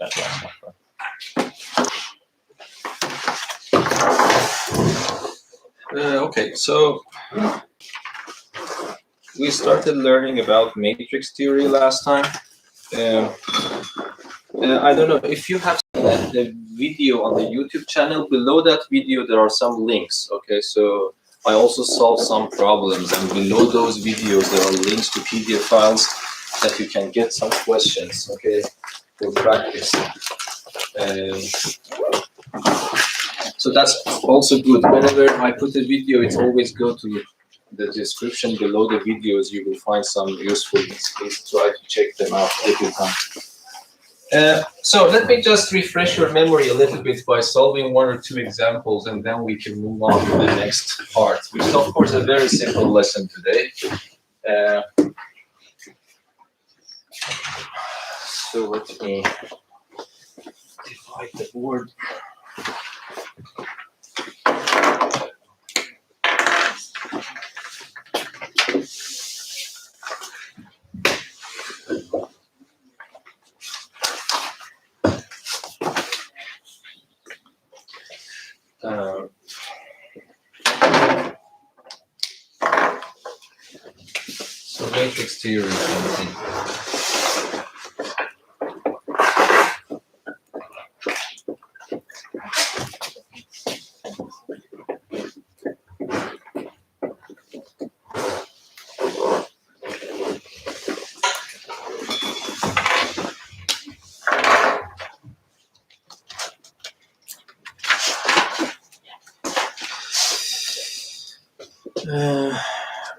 That was my friend. Okay, so we started learning about matrix theory last time. I don't know if you have seen the video on the YouTube channel. Below that video, there are some links. Okay, so I also solved some problems, and below those videos, there are links to PDF files that you can get some questions. Okay, for practice. So that's also good. Whenever I put a video, it's always go to the description below the videos. You will find some useful links. Please try to check them out every time. So let me just refresh your memory a little bit by solving one or two examples, and then we can move on to the next part, which is of course a very simple lesson today. So let me divide the board. So matrix theory.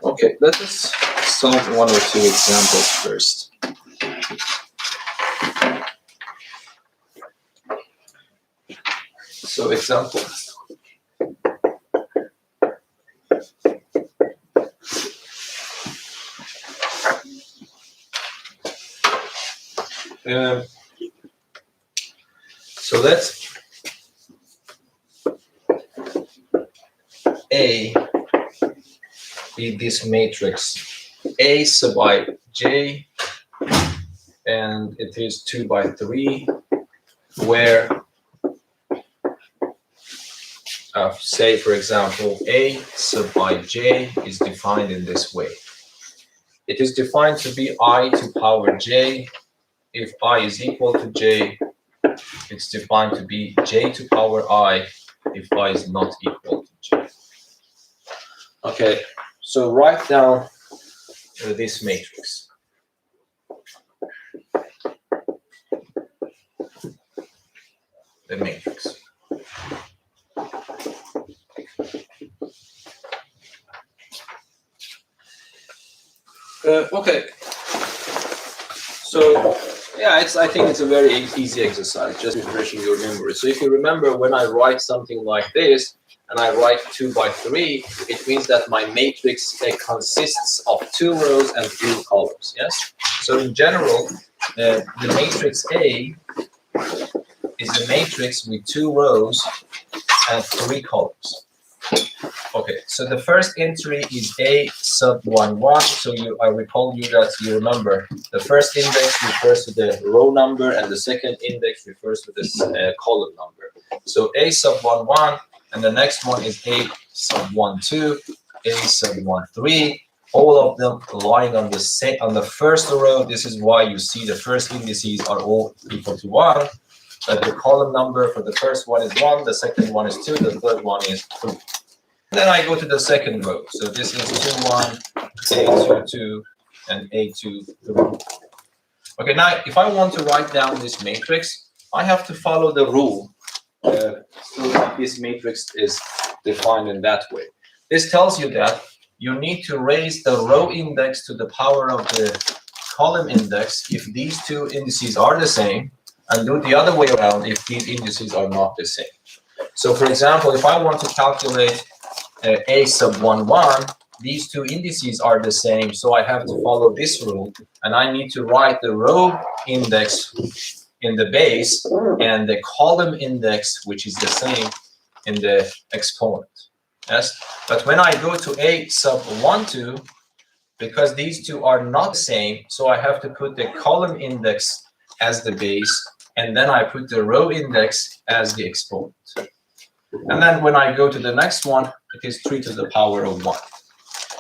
Okay, let us solve one or two examples first. So example. So let's A be this matrix A sub I j, and it is 2 by 3, where say for example A sub I j is defined in this way. It is defined to be I to power j. If I is equal to j, it's defined to be j to power I if I is not equal to j. Okay, so write down this matrix. The matrix. Okay. So yeah, I think it's a very easy exercise, just refreshing your memory. So if you remember, when I write something like this, and I write 2 by 3, it means that my matrix consists of 2 rows and 3 columns, yes? So in general, the matrix A is a matrix with 2 rows and 3 columns. Okay, so the first entry is A sub 1, 1. So I recall you that you remember the first index refers to the row number and the second index refers to the column number. So A sub 1, 1. And the next one is A sub 1, 2, A sub 1, 3. All of them lying on the first row. This is why you see the first indices are all equal to 1. But the column number for the first one is 1, the second one is 2, the third one is 3. Then I go to the second row. So this is 2, 1, A2, 2, and A2, 3. Okay, now if I want to write down this matrix, I have to follow the rule. So that this matrix is defined in that way. This tells you that you need to raise the row index to the power of the column index if these two indices are the same, and do the other way around if these indices are not the same. So for example, if I want to calculate A sub 1, 1, these two indices are the same, so I have to follow this rule, and I need to write the row index in the base and the column index, which is the same, in the exponent. Yes, but when I go to A sub 1, 2, because these two are not the same, so I have to put the column index as the base and then I put the row index as the exponent. And then when I go to the next one, it is 3 to the power of 1.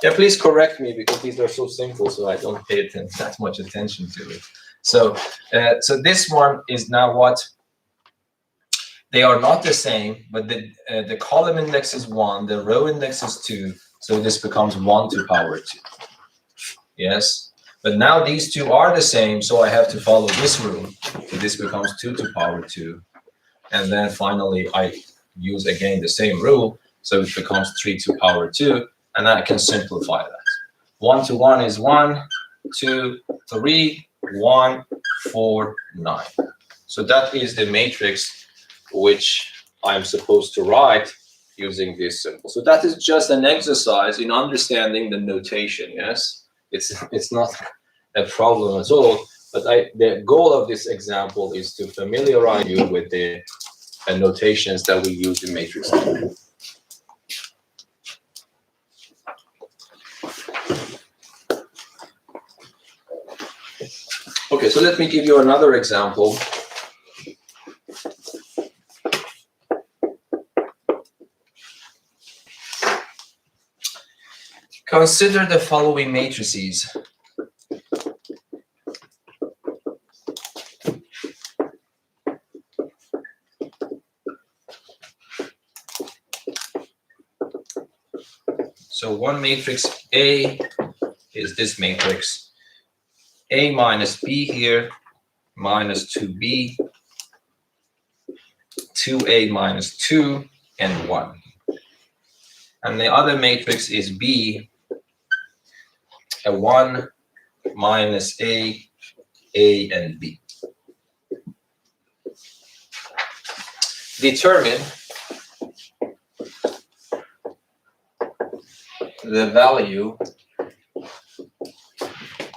Yeah, please correct me because these are so simple, so I don't pay that much attention to it. So, so this one is now what? They are not the same, but the column index is 1, the row index is 2, so this becomes 1 to power 2. Yes, but now these two are the same, so I have to follow this rule. So this becomes 2 to power 2, and then finally I use again the same rule, so it becomes 3 to power 2, and I can simplify that. 1 to 1 is 1, 2, 3, 1, 4, 9. So that is the matrix which I'm supposed to write using this symbol. So that is just an exercise in understanding the notation, yes? It's not a problem at all, but the goal of this example is to familiarize you with the notations that we use in matrix theory. Okay, so let me give you another example. Consider the following matrices. So one matrix A is this matrix. A minus B here, minus 2B, 2A minus 2, and 1. And the other matrix is B, a 1 minus A, and B. Determine the value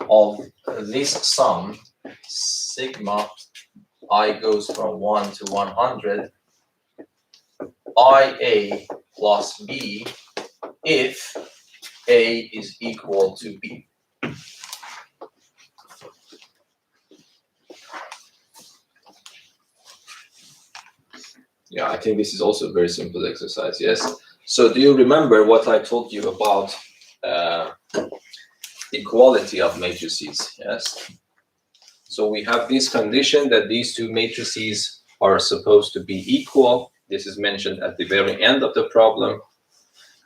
of this sum, sigma I goes from 1 to 100, IA plus B, if A is equal to B. Yeah, I think this is also a very simple exercise, yes? So do you remember what I told you about equality of matrices, yes? So we have this condition that these two matrices are supposed to be equal. This is mentioned at the very end of the problem.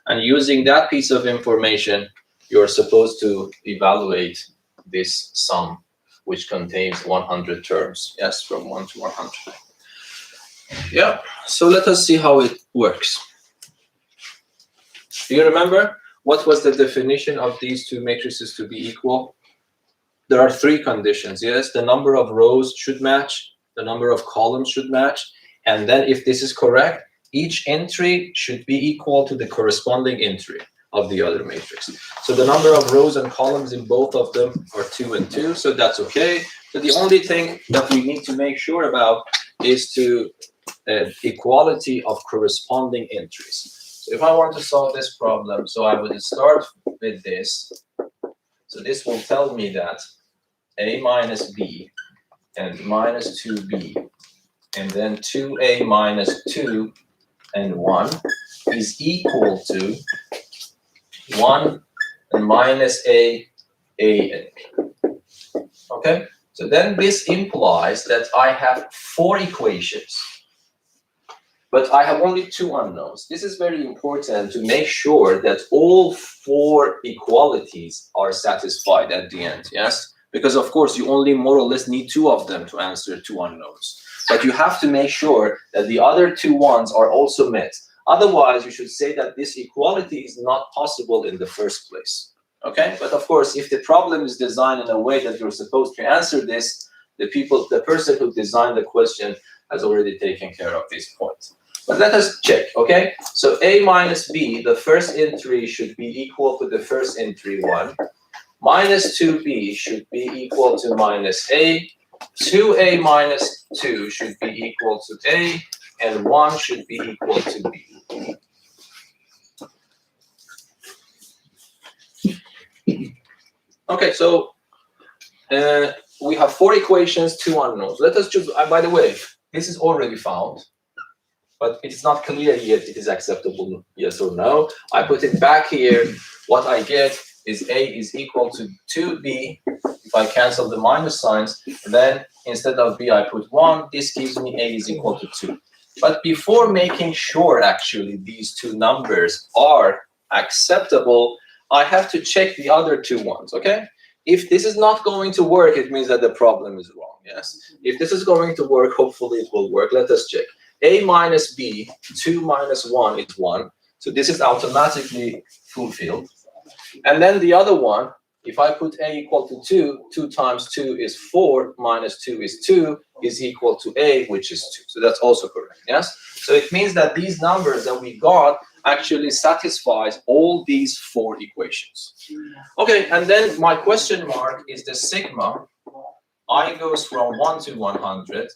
And using that piece of information, you're supposed to evaluate this sum, which contains 100 terms, yes, from 1 to 100. Yeah, so let us see how it works. Do you remember what was the definition of these two matrices to be equal? There are 3 conditions, yes? The number of rows should match, the number of columns should match, and then if this is correct, each entry should be equal to the corresponding entry of the other matrix. So the number of rows and columns in both of them are 2 and 2, so that's okay. So the only thing that we need to make sure about is to equality of corresponding entries. So if I want to solve this problem, so I would start with this. So this will tell me that A minus B and minus 2B and then 2A minus 2 and 1 is equal to 1 and minus A and B. Okay? So then this implies that I have 4 equations, but I have only 2 unknowns. This is very important to make sure that all 4 equalities are satisfied at the end, yes? Because of course you only more or less need 2 of them to answer 2 unknowns. But you have to make sure that the other 2 ones are also met. Otherwise, you should say that this equality is not possible in the first place. Okay? But of course, if the problem is designed in a way that you're supposed to answer this, the person who designed the question has already taken care of this point. But let us check, okay? So A minus B, the first entry should be equal to the first entry 1. Minus 2B should be equal to minus A. 2A minus 2 should be equal to A. And 1 should be equal to B. Okay, so we have 4 equations, 2 unknowns. Let us choose, by the way, this is already found, but it's not clear yet it is acceptable, yes or no. I put it back here. What I get is A is equal to 2B. If I cancel the minus signs, then instead of B, I put 1. This gives me A is equal to 2. But before making sure actually these two numbers are acceptable, I have to check the other 2 ones, okay? If this is not going to work, it means that the problem is wrong, yes? If this is going to work, hopefully it will work. Let us check. A minus B, 2 minus 1 is 1. So this is automatically fulfilled. And then the other one, if I put A equal to 2, 2 times 2 is 4, minus 2 is 2, is equal to A, which is 2. So that's also correct, yes? So it means that these numbers that we got actually satisfies all these 4 equations. Okay, and then my question mark is the sigma. I goes from 1 to 100.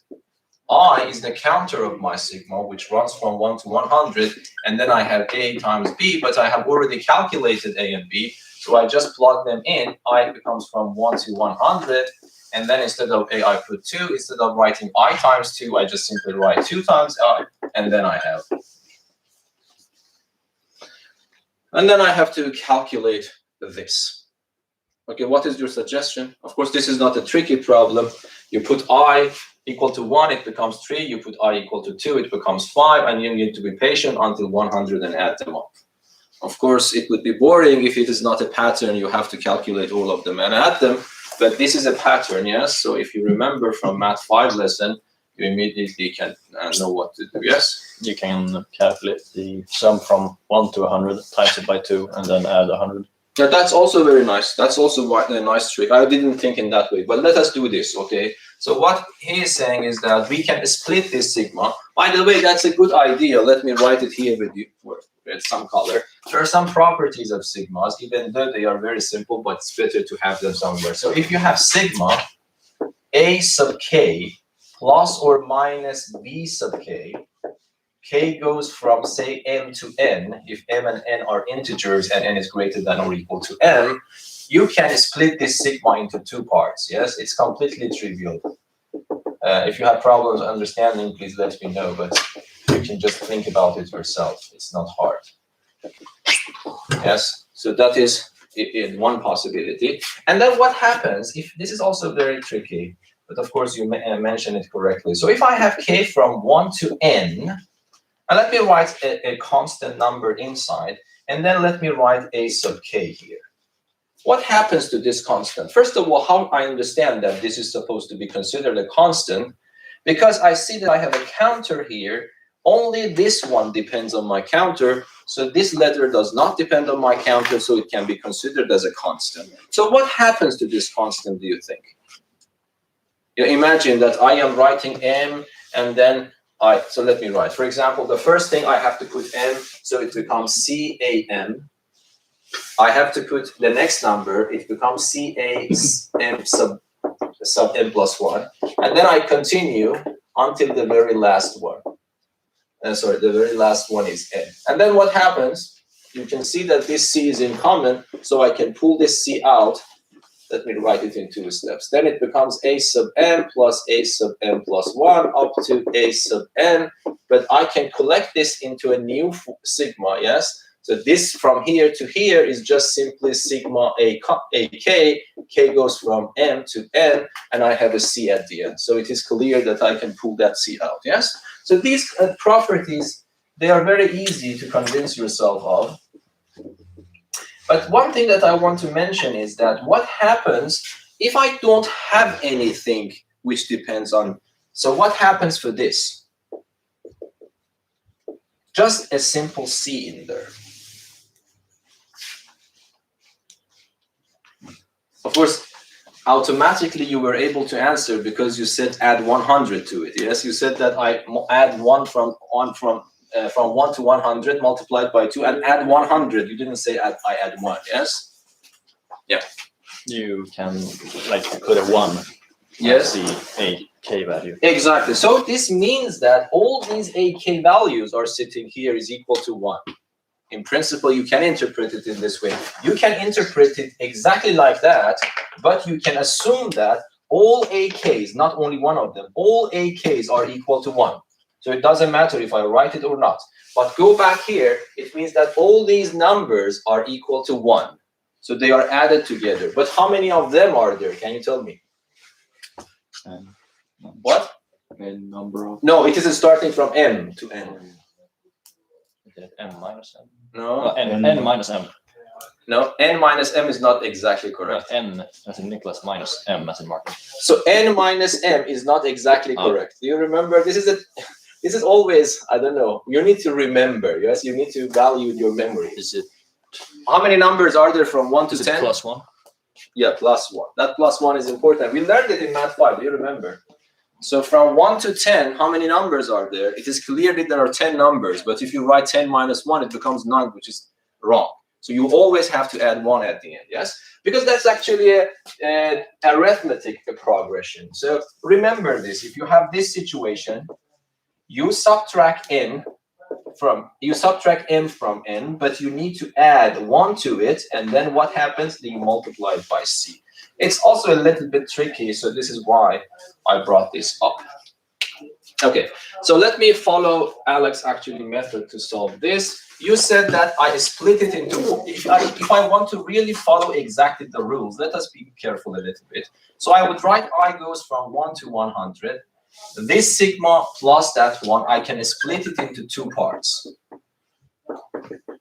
I is the counter of my sigma, which runs from 1 to 100, and then I have A times B, but I have already calculated A and B, so I just plug them in. I becomes from 1 to 100, and then instead of A, I put 2. Instead of writing I times 2, I just simply write 2 times I, and then I have. And then I have to calculate this. Okay, what is your suggestion? Of course, this is not a tricky problem. You put I equal to 1, it becomes 3. You put I equal to 2, it becomes 5, and you need to be patient until 100 and add them up. Of course, it would be boring if it is not a pattern. You have to calculate all of them and add them, but this is a pattern, yes? So if you remember from Math 5 lesson, you immediately can know what to do, yes? You can calculate the sum from 1 to 100, times it by 2, and then add 100. Yeah, that's also very nice. That's also a nice trick. I didn't think in that way, but let us do this, okay? So what he is saying is that we can split this sigma. By the way, that's a good idea. Let me write it here with you with some color. There are some properties of sigmas, even though they are very simple, but it's better to have them somewhere. So if you have sigma A sub k plus or minus B sub k, k goes from, say, m to n. If m and n are integers and n is greater than or equal to m, you can split this sigma into 2 parts, yes? It's completely trivial. If you have problems understanding, please let me know, but you can just think about it yourself. It's not hard. Yes, so that is one possibility. And then what happens if, this is also very tricky, but of course you mentioned it correctly. So if I have k from 1 to n, and let me write a constant number inside, and then let me write A sub k here. What happens to this constant? First of all, how I understand that this is supposed to be considered a constant, because I see that I have a counter here. Only this one depends on my counter, so this letter does not depend on my counter, so it can be considered as a constant. So what happens to this constant, do you think? You imagine that I am writing m, and then so let me write. For example, the first thing I have to put m, so it becomes CAM. I have to put the next number, it becomes CAM sub m plus 1. And then I continue until the very last one. Sorry, the very last one is n. And then what happens? You can see that this C is in common, so I can pull this C out. Let me write it in 2 steps. Then it becomes A sub m plus A sub m plus 1 up to A sub n. But I can collect this into a new sigma, yes? So this from here to here is just simply sigma a k. K goes from m to n, and I have a C at the end. So it is clear that I can pull that C out, yes? So these properties, they are very easy to convince yourself of. But one thing that I want to mention is that what happens if I don't have anything which depends on, so what happens for this? Just a simple C in there. Of course, automatically you were able to answer because you said add 100 to it. Yes, you said that I add 1 from 1 to 100 multiplied by 2 and add 100. You didn't say I add 1, yes? Yeah. You can like put a 1. Yes. The AK value. Exactly. So this means that all these AK values are sitting here is equal to 1. In principle, you can interpret it in this way. You can interpret it exactly like that, but you can assume that all AKs, not only one of them, all AKs are equal to 1. So it doesn't matter if I write it or not. But go back here, it means that all these numbers are equal to 1. So they are added together. But how many of them are there? Can you tell me? What? N number of. No, it is starting from M to N. M minus M. No. N minus M. No, N minus M is not exactly correct. N as in Nicholas minus M as in Martin. So N minus M is not exactly correct. Do you remember? This is always, I don't know, you need to remember, yes? You need to value your memory. Is it? How many numbers are there from 1 to 10? Plus 1? Yeah, plus 1. That plus 1 is important. We learned it in Math 5, do you remember? So from 1 to 10, how many numbers are there? It is clear that there are 10 numbers, but if you write 10 minus 1, it becomes 9, which is wrong. So you always have to add 1 at the end, yes? Because that's actually an arithmetic progression. So remember this. If you have this situation, you subtract m from n, but you need to add 1 to it, and then what happens? You multiply it by c. It's also a little bit tricky, so this is why I brought this up. Okay, so let me follow Alex actually method to solve this. You said that I split it into, if I want to really follow exactly the rules, let us be careful a little bit. So I would write I goes from 1 to 100. This sigma plus that one, I can split it into 2 parts.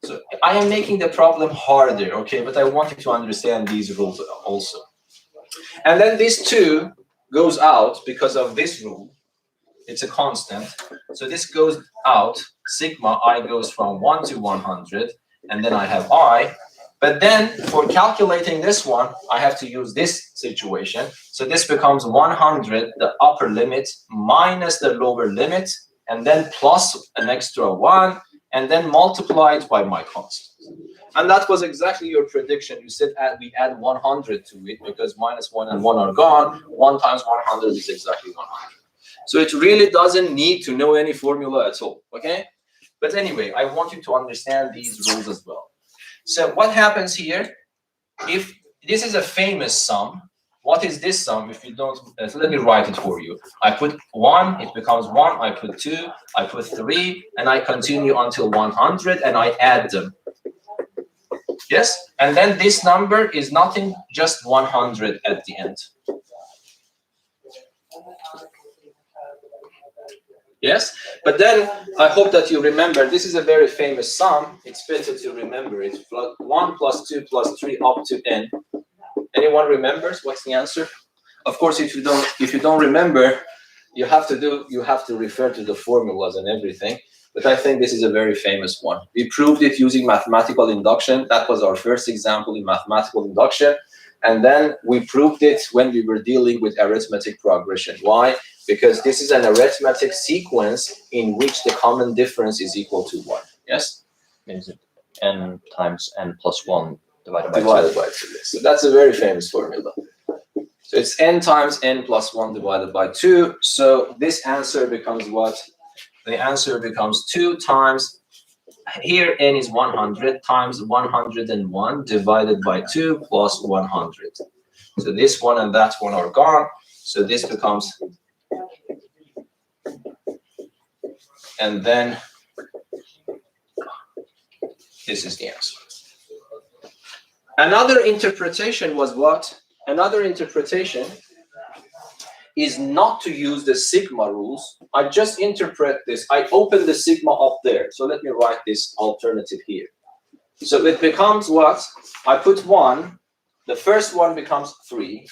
So I am making the problem harder, okay, but I want you to understand these rules also. And then this 2 goes out because of this rule. It's a constant. So this goes out. Sigma I goes from 1 to 100. And then I have I. But then for calculating this one, I have to use this situation. So this becomes 100, the upper limit, minus the lower limit, and then plus an extra 1, and then multiplied by my constant. And that was exactly your prediction. You said we add 100 to it because minus 1 and 1 are gone. 1 times 100 is exactly 100. So it really doesn't need to know any formula at all, okay? But anyway, I want you to understand these rules as well. So what happens here, if this is a famous sum, what is this sum? If you don't, so let me write it for you. I put 1, it becomes 1, I put 2, I put 3, and I continue until 100, and I add them. Yes? And then this number is nothing, just 100 at the end. Yes, but then I hope that you remember, this is a very famous sum. It's better to remember it. 1 plus 2 plus 3 up to n. Anyone remembers what's the answer? Of course, if you don't remember, you have to refer to the formulas and everything. But I think this is a very famous one. We proved it using mathematical induction. That was our first example in mathematical induction. And then we proved it when we were dealing with arithmetic progression. Why? Because this is an arithmetic sequence in which the common difference is equal to 1. Yes? Is it n times n plus 1 divided by 2? So that's a very famous formula. So it's n times n plus 1 divided by 2. So this answer becomes what? The answer becomes 2 times, here n is 100, times 101 divided by 2 plus 100. So this one and that one are gone. So this becomes, and then this is the answer. Another interpretation was what? Another interpretation is not to use the sigma rules. I just interpret this. I open the sigma up there. So let me write this alternative here. So it becomes what? I put 1. The first one becomes 3.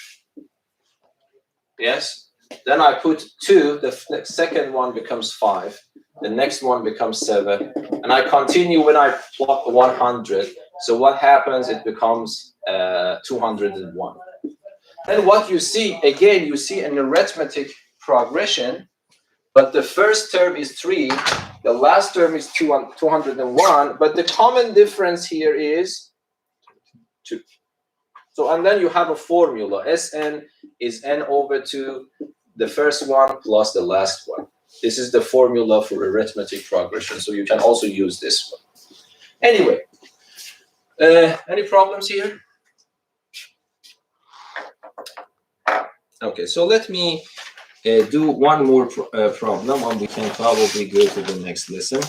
Yes. Then I put 2. The second one becomes 5. The next one becomes 7. And I continue when I plot 100. So what happens? It becomes 201. Then what you see, again, you see an arithmetic progression, but the first term is 3, the last term is 201, but the common difference here is 2. So, and then you have a formula. Sn is n over 2, the first one plus the last one. This is the formula for arithmetic progression, so you can also use this one. Anyway, any problems here? Okay, so let me do one more problem, and we can probably go to the next lesson.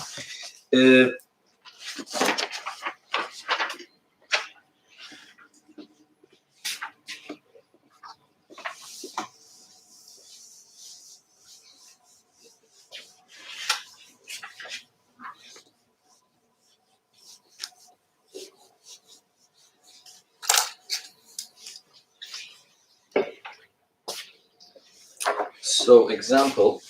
So example,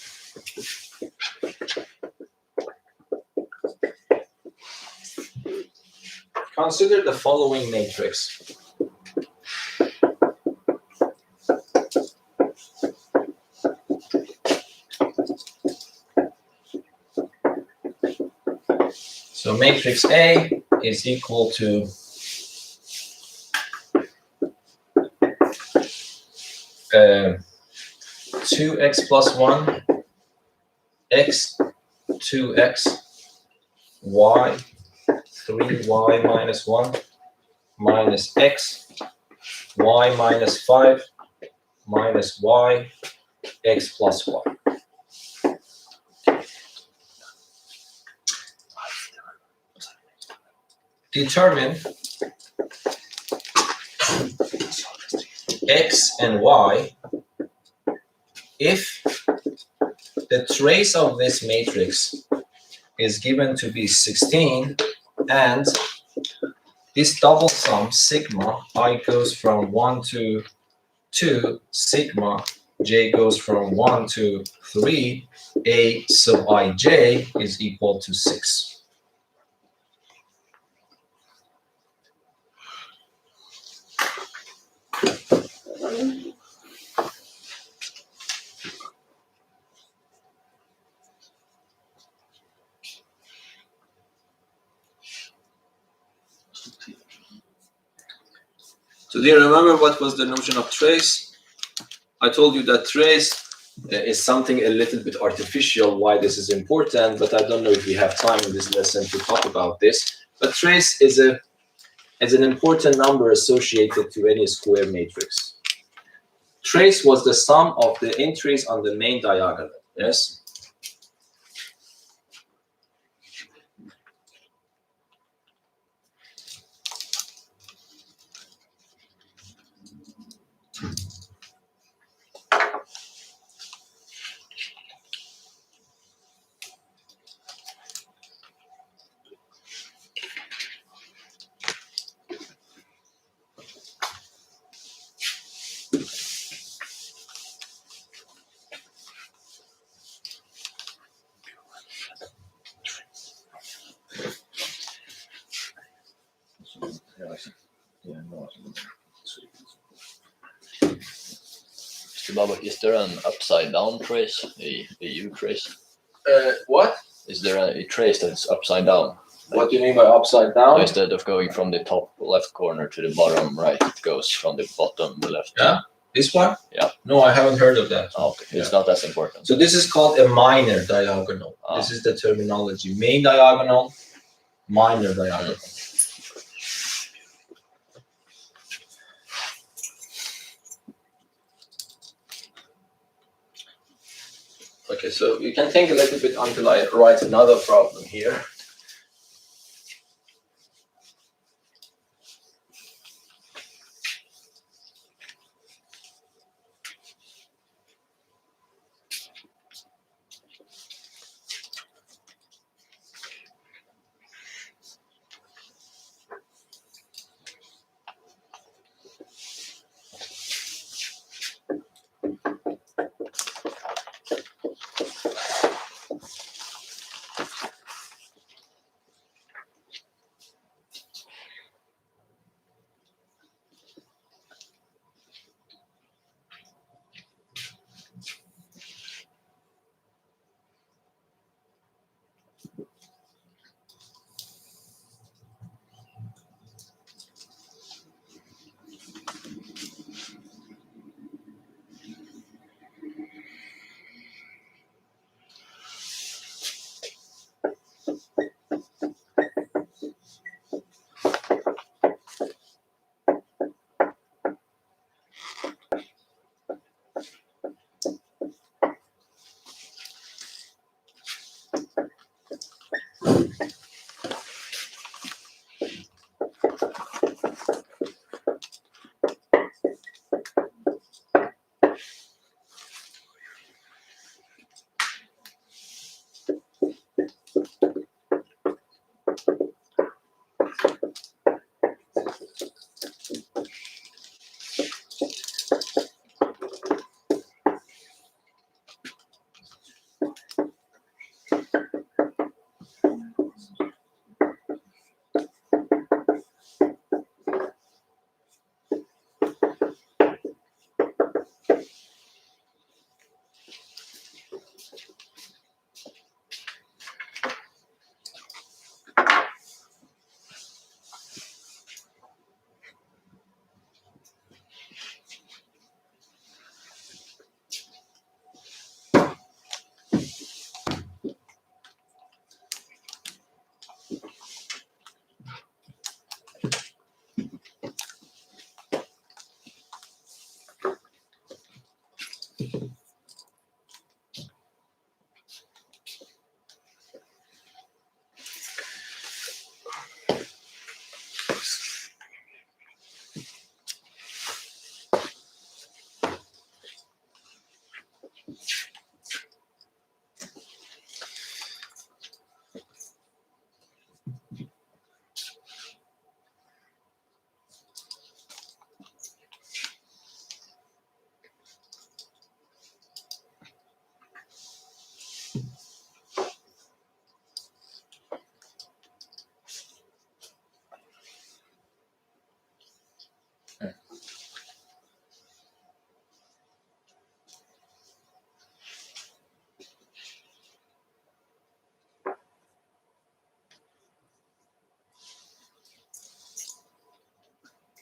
consider the following matrix. So matrix A is equal to 2x plus 1, x, 2x, y, 3y minus 1, minus x, y minus 5, minus y, x plus y. Determine x and y if the trace of this matrix is given to be 16 and this double sum sigma I goes from 1 to 2, sigma j goes from 1 to 3, a sub ij is equal to 6. So do you remember what was the notion of trace? I told you that trace is something a little bit artificial, why this is important, but I don't know if we have time in this lesson to talk about this. But trace is an important number associated to any square matrix. Trace was the sum of the entries on the main diagonal, yes? Is there an upside down trace, a U trace? What? Is there a trace that's upside down? What do you mean by upside down? So instead of going from the top left corner to the bottom right, it goes from the bottom left. Yeah, this one? Yeah. No, I haven't heard of that. Oh, okay, it's not as important. So this is called a minor diagonal. This is the terminology. Main diagonal, minor diagonal. Okay, so you can think a little bit until I write another problem here.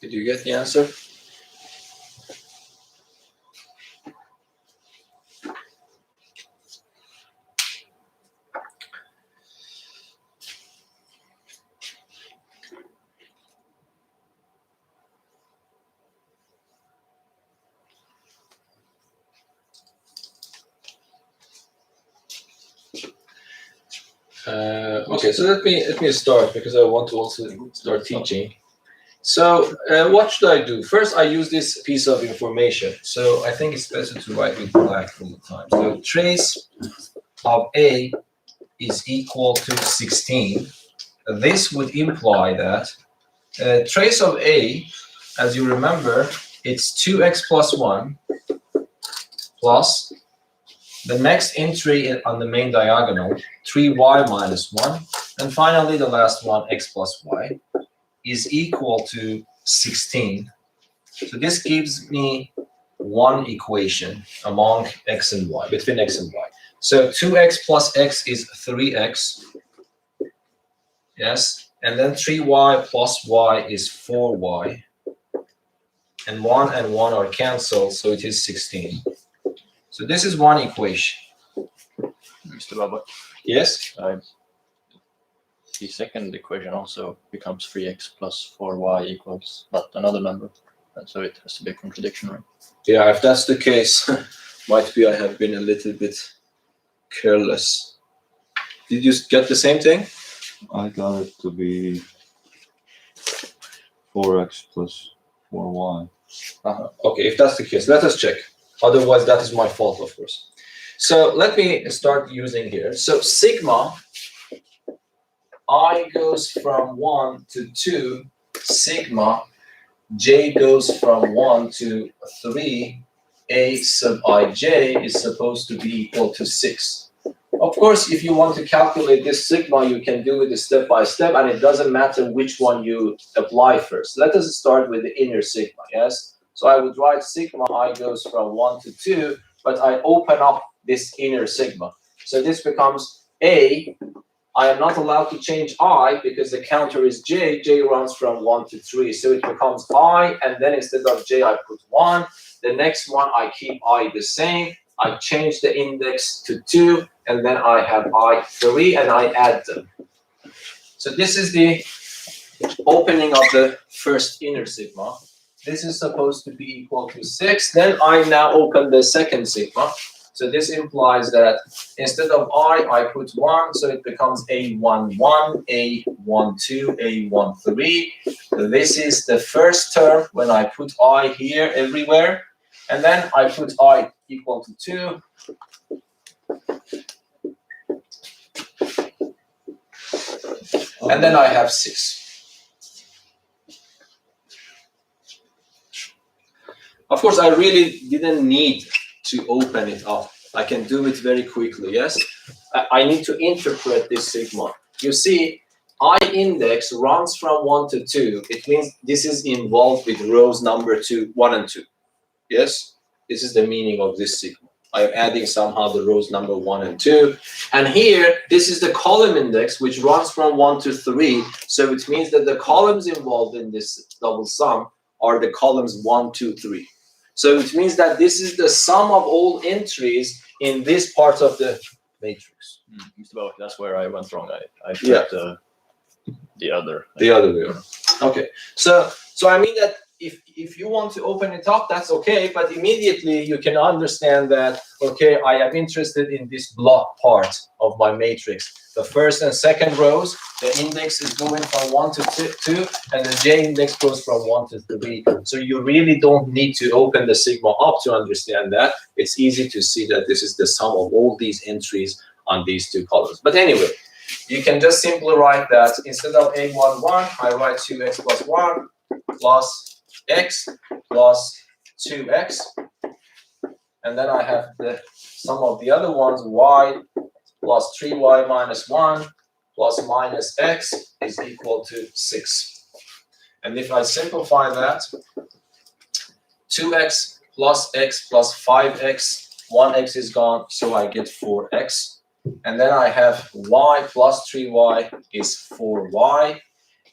Did you get the answer? Okay, so let me start because I want to also start teaching. So what should I do? First, I use this piece of information. So I think it's better to write with black all the time. So trace of A is equal to 16. This would imply that trace of A, as you remember, it's 2x plus 1 plus the next entry on the main diagonal, 3y minus 1, and finally the last one, x plus y, is equal to 16. So this gives me one equation among x and y, between x and y. So 2x plus x is 3x, yes, and then 3y plus y is 4y, and 1 are cancelled, so it is 16. So this is one equation. Mr. Baba, Yes? the second equation also becomes 3x plus 4y equals not another number. And so it has to be a contradiction, right? Yeah, if that's the case, might be I have been a little bit careless. Did you get the same thing? I got it to be 4x plus 4y. Okay, if that's the case, let us check. Otherwise, that is my fault, of course. So let me start using here. So sigma I goes from 1 to 2, sigma j goes from 1 to 3, a sub ij is supposed to be equal to 6. Of course, if you want to calculate this sigma, you can do it step by step, and it doesn't matter which one you apply first. Let us start with the inner sigma, yes? So I would write sigma I goes from 1 to 2, but I open up this inner sigma. So this becomes a. I am not allowed to change I because the counter is j. J runs from 1 to 3. So it becomes I, and then instead of j, I put 1. The next one, I keep I the same. I change the index to 2, and then I have I3, and I add them. So this is the opening of the first inner sigma. This is supposed to be equal to 6. Then I now open the second sigma. So this implies that instead of I put 1, so it becomes A11, A12, A13. This is the first term when I put I here everywhere. And then I put I equal to 2. And then I have 6. Of course, I really didn't need to open it up. I can do it very quickly, yes? I need to interpret this sigma. You see, I index runs from 1 to 2. It means this is involved with rows number 1 and 2. Yes? This is the meaning of this sigma. I am adding somehow the rows number 1 and 2. And here, this is the column index, which runs from 1 to 3. So it means that the columns involved in this double sum are the columns 1, 2, 3. So it means that this is the sum of all entries in this part of the matrix. Mr. Baba, that's where I went wrong. I put the other. The other way around. Okay. So I mean that if you want to open it up, that's okay, but immediately you can understand that, okay, I am interested in this block part of my matrix. The first and second rows, the index is going from 1 to 2, and the j index goes from 1 to 3. So you really don't need to open the sigma up to understand that. It's easy to see that this is the sum of all these entries on these two columns. But anyway, you can just simply write that instead of A11, I write 2x plus 1 plus x plus 2x, and then I have the sum of the other ones, y plus 3y minus 1 plus minus x is equal to 6. And if I simplify that, 2x plus x plus 5x, 1x is gone, so I get 4x. And then I have y plus 3y is 4y.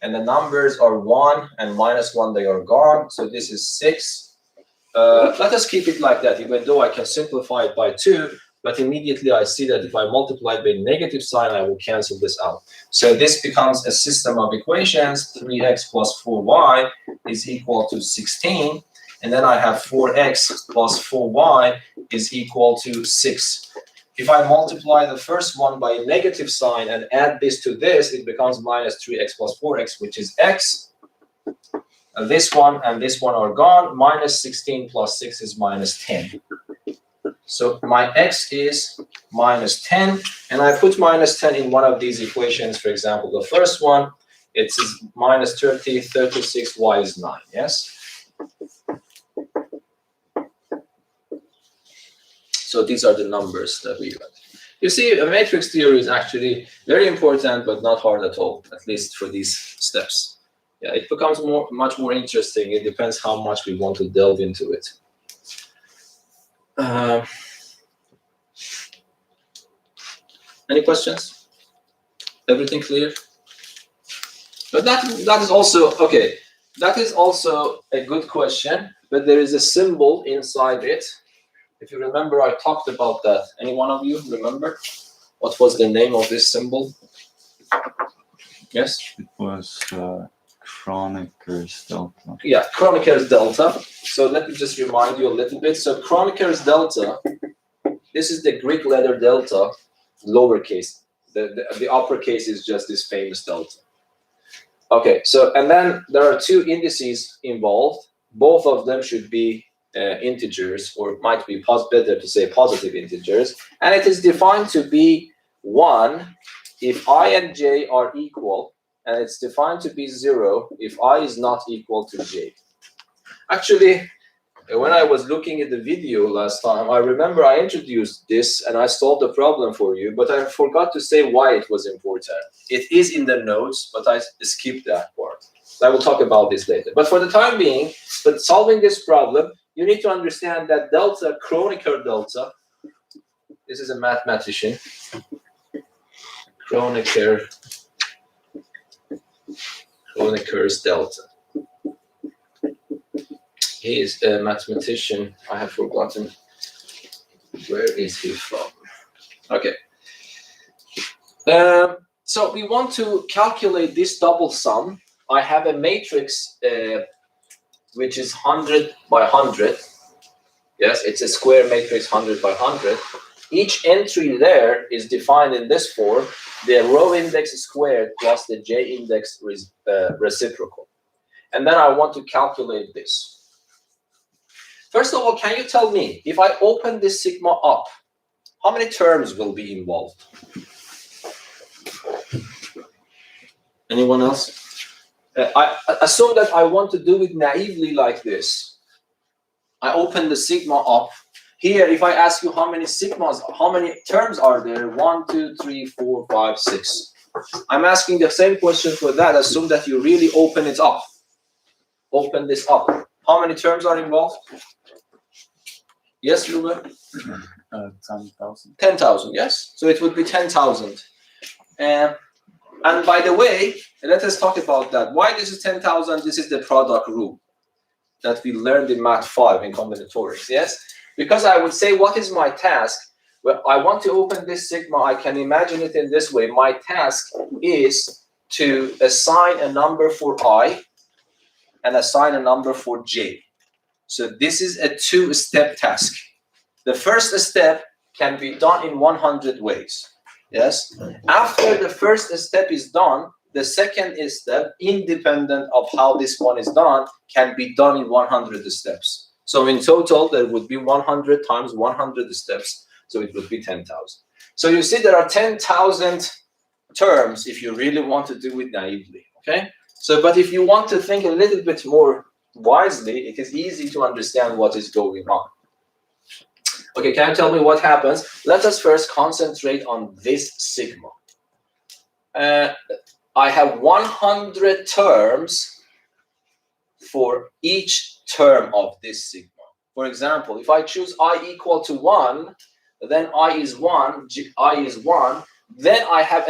and the numbers are 1 and -1, they are gone. So this is 6. Let us keep it like that, even though I can simplify it by 2, but immediately I see that if I multiply it by negative sign, I will cancel this out. So this becomes a system of equations. 3x plus 4y is equal to 16. And then I have 4x plus 4y is equal to 6. If I multiply the first one by a negative sign and add this to this, it becomes minus 3x plus 4x, which is x. And this one and this one are gone. Minus 16 plus 6 is minus 10. So my x is minus 10. And I put minus 10 in one of these equations. For example, the first one, it's minus 30, 36, y is 9. Yes? So these are the numbers that we got. You see, a matrix theory is actually very important, but not hard at all, at least for these steps. Yeah, it becomes much more interesting. It depends how much we want to delve into it. Any questions? Everything clear? But that is also, okay, that is also a good question, but there is a symbol inside it. If you remember, I talked about that. Any one of you remember? What was the name of this symbol? Yes? It was Kroneker's delta. Yeah, Kroneker's delta. So let me just remind you a little bit. So Kroneker's delta, this is the Greek letter delta, lowercase. The uppercase is just this famous delta. Okay, so and then there are two indices involved. Both of them should be integers, or it might be better to say positive integers, and it is defined to be 1 if I and j are equal, and it's defined to be 0 if I is not equal to j. Actually, when I was looking at the video last time, I remember I introduced this and I solved the problem for you, but I forgot to say why it was important. It is in the notes, but I skipped that part. I will talk about this later. But for the time being, for solving this problem, you need to understand that delta, Kroneker delta, this is a mathematician, Kroneker's delta. He is a mathematician. I have forgotten. Where is he from? Okay. So we want to calculate this double sum. I have a matrix which is 100 by 100. Yes, it's a square matrix 100 by 100. Each entry there is defined in this form: the row index squared plus the j index reciprocal. And then I want to calculate this. First of all, can you tell me, if I open this sigma up, how many terms will be involved? Anyone else? I assume that I want to do it naively like this. I open the sigma up. Here, if I ask you how many sigmas, how many terms are there? 1, 2, 3, 4, 5, 6. I'm asking the same question for that. Assume that you really open it up. Open this up. How many terms are involved? Yes, Ruben? 10,000. 10,000, yes. So it would be 10,000. And by the way, let us talk about that. Why this is 10,000? This is the product rule that we learned in Math 5 in combinatorics, yes? Because I would say, what is my task? Well, I want to open this sigma. I can imagine it in this way. My task is to assign a number for I and assign a number for j. So this is a two-step task. The first step can be done in 100 ways. Yes. After the first step is done, the second step, independent of how this one is done, can be done in 100 steps. So in total, there would be 100 times 100 steps. So it would be 10,000. So you see, there are 10,000 terms if you really want to do it naively. Okay. So, but if you want to think a little bit more wisely, it is easy to understand what is going on. Okay, can you tell me what happens? Let us first concentrate on this sigma. I have 100 terms for each term of this sigma. For example, if I choose I equal to 1, then I is 1, I is 1, then I have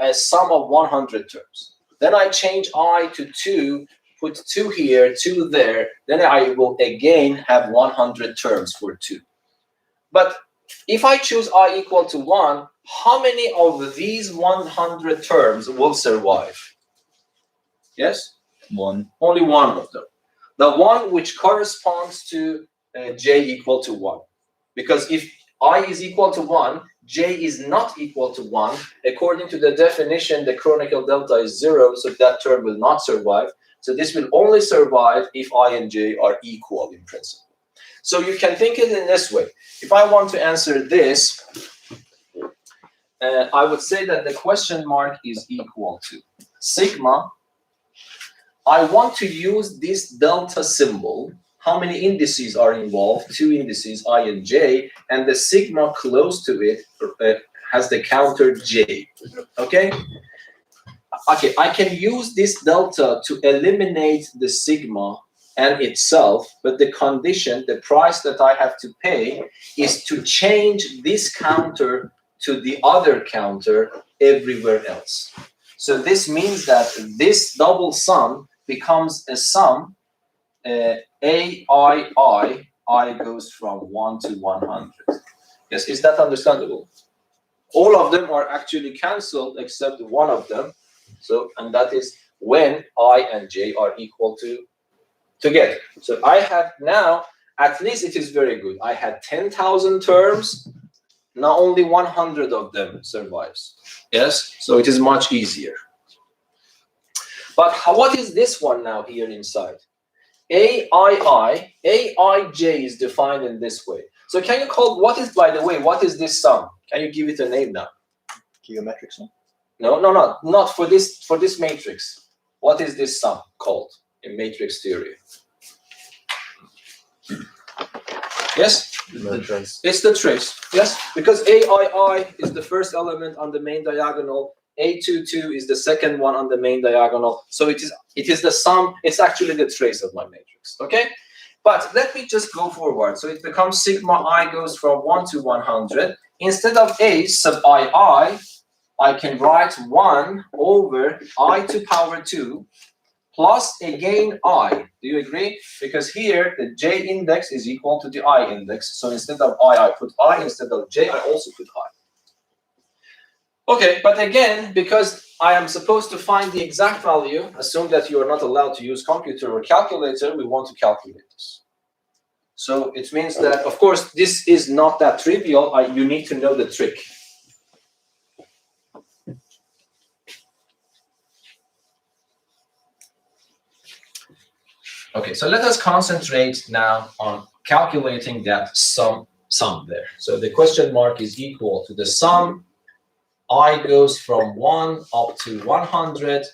a sum of 100 terms. Then I change I to 2, put 2 here, 2 there. Then I will again have 100 terms for 2. But if I choose I equal to 1, how many of these 100 terms will survive? Yes? One. Only one of them. The one which corresponds to j equal to 1. Because if I is equal to 1, j is not equal to 1. According to the definition, the Kronecker delta is 0, so that term will not survive. So this will only survive if I and j are equal in principle. So you can think it in this way. If I want to answer this, I would say that the question mark is equal to sigma. I want to use this delta symbol. How many indices are involved? 2 indices, I and j, and the sigma close to it has the counter j. Okay? Okay, I can use this delta to eliminate the sigma and itself, but the condition, the price that I have to pay is to change this counter to the other counter everywhere else. So this means that this double sum becomes a sum I goes from 1 to 100. Yes, is that understandable? All of them are actually cancelled except one of them. So, and that is when I and j are equal to together. So I have now, at least it is very good. I had 10,000 terms. Now only 100 of them survives. Yes, so it is much easier. But what is this one now here inside? Aij is defined in this way. So can you call, what is, by the way, what is this sum? Can you give it a name now? Geometric sum? No, not for this matrix. What is this sum called in matrix theory? Yes? The trace. It's the trace. Yes? Because Aii is the first element on the main diagonal. A22 is the second one on the main diagonal. So it is the sum, it's actually the trace of my matrix. Okay? But let me just go forward. So it becomes sigma I goes from 1 to 100. Instead of a sub I can write 1 over I to power 2 plus again I. Do you agree? Because here the j index is equal to the I index. So instead of I put I. Instead of j, I also put I. Okay, but again, because I am supposed to find the exact value, assume that you are not allowed to use computer or calculator, we want to calculate this. So it means that, of course, this is not that trivial. You need to know the trick. Okay, so let us concentrate now on calculating that sum there. So the question mark is equal to the sum. I goes from 1 up to 100.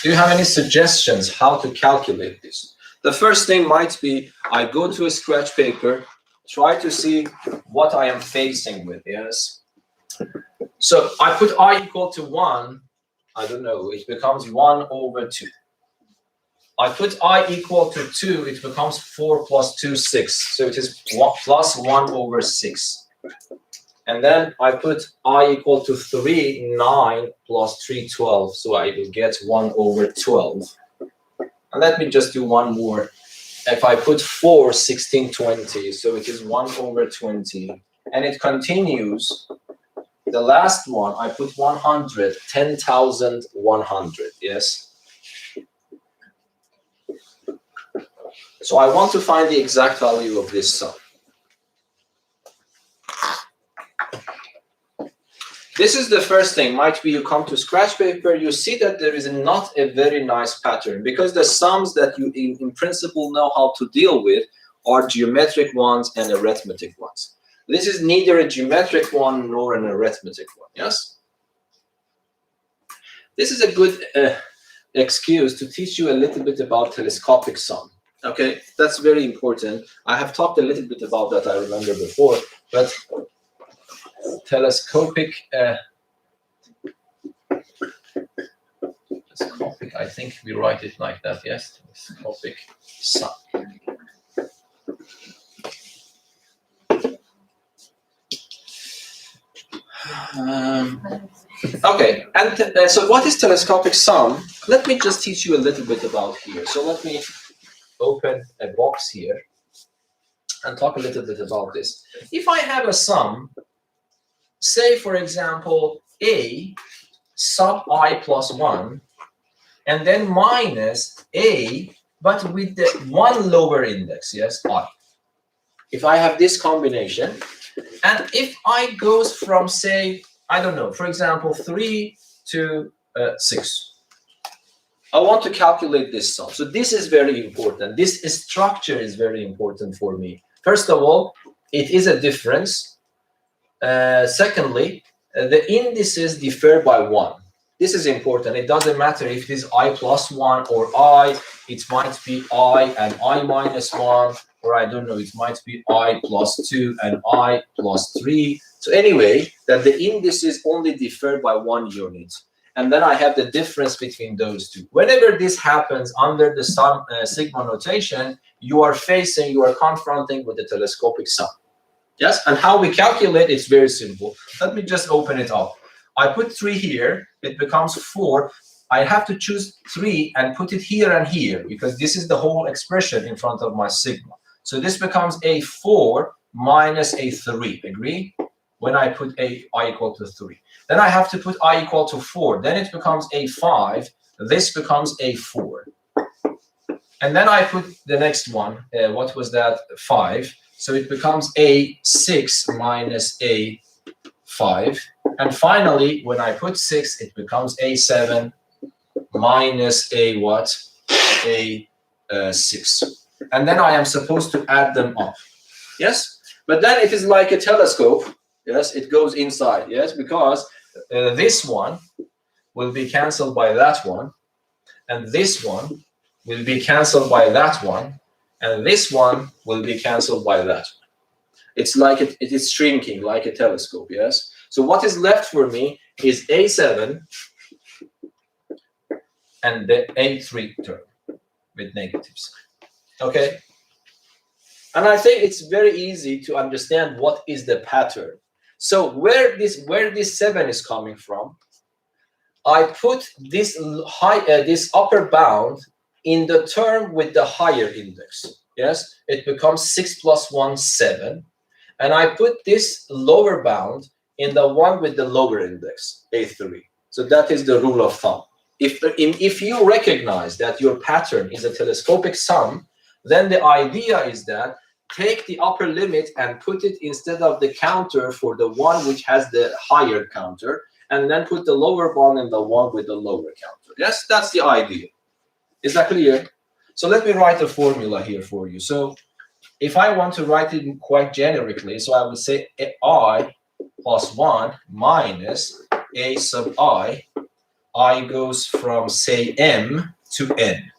Do you have any suggestions how to calculate this? The first thing might be I go to a scratch paper, try to see what I am facing with, yes? So I put I equal to 1, I don't know, it becomes 1 over 2. I put I equal to 2, it becomes 4 plus 2, 6. So it is 1 plus 1 over 6. And then I put I equal to 3, 9 plus 3, 12. So I will get 1 over 12. And let me just do one more. If I put 4, 16, 20. So it is 1 over 20. And it continues. The last one, I put 100, 10,100, yes? So I want to find the exact value of this sum. This is the first thing. Might be you come to scratch paper, you see that there is not a very nice pattern because the sums that you in principle know how to deal with are geometric ones and arithmetic ones. This is neither a geometric one nor an arithmetic one, yes? This is a good excuse to teach you a little bit about telescopic sum. Okay, that's very important. I have talked a little bit about that, I remember before, but telescopic telescopic, I think we write it like that, yes, telescopic sum. Okay, and so what is telescopic sum? Let me just teach you a little bit about here. So let me open a box here and talk a little bit about this. If I have a sum, say for example, a sub I plus 1, and then minus a, but with the one lower index, yes, I. If I have this combination, and if I goes from, say, I don't know, for example, 3 to 6, I want to calculate this sum. So this is very important. This structure is very important for me. First of all, it is a difference. Secondly, the indices differ by 1. This is important. It doesn't matter if it is I plus 1 or I. It might be I and I minus 1, or I don't know, it might be I plus 2 and I plus 3. So anyway, that the indices only differ by 1 unit. And then I have the difference between those two. Whenever this happens under the sum sigma notation, you are confronting with the telescopic sum. Yes, and how we calculate, it's very simple. Let me just open it up. I put 3 here, it becomes 4. I have to choose 3 and put it here and here, because this is the whole expression in front of my sigma. So this becomes a 4 minus a 3, agree? When I put I equal to 3. Then I have to put I equal to 4. Then it becomes a 5. This becomes a 4. And then I put the next one. What was that? 5. So it becomes a 6 minus a 5. And finally, when I put 6, it becomes a 7 minus a what? A 6. And then I am supposed to add them up. Yes? But then it is like a telescope. Yes, it goes inside. Yes, because this one will be cancelled by that one, and this one will be cancelled by that one, and this one will be cancelled by that. It's like it is shrinking like a telescope. Yes. So what is left for me is A7 and the A3 term with negative sign. Okay. And I think it's very easy to understand what is the pattern. So where this 7 is coming from, I put this this upper bound in the term with the higher index. Yes, it becomes 6 plus 1, 7. And I put this lower bound in the one with the lower index, A3. So that is the rule of thumb. If you recognize that your pattern is a telescopic sum, then the idea is that take the upper limit and put it instead of the counter for the one which has the higher counter, and then put the lower bound in the one with the lower counter. Yes, that's the idea. Is that clear? So let me write a formula here for you. So if I want to write it quite generically, so I would say I plus 1 minus a sub I goes from, say, m to n.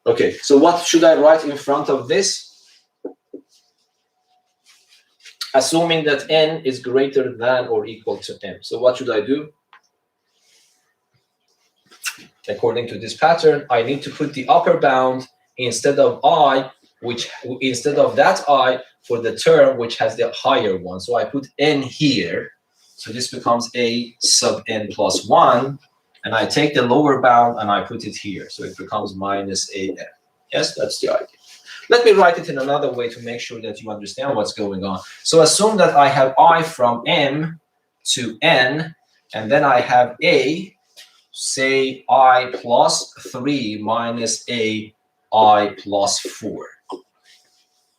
Okay, so what should I write in front of this? Assuming that n is greater than or equal to m. So what should I do? According to this pattern, I need to put the upper bound instead of I, instead of that I for the term which has the higher one. So I put n here. So this becomes a sub n plus 1. And I take the lower bound and I put it here. So it becomes minus an. Yes, that's the idea. Let me write it in another way to make sure that you understand what's going on. So assume that I have I from m to n, and then I have a, say, I plus 3 minus a I plus 4.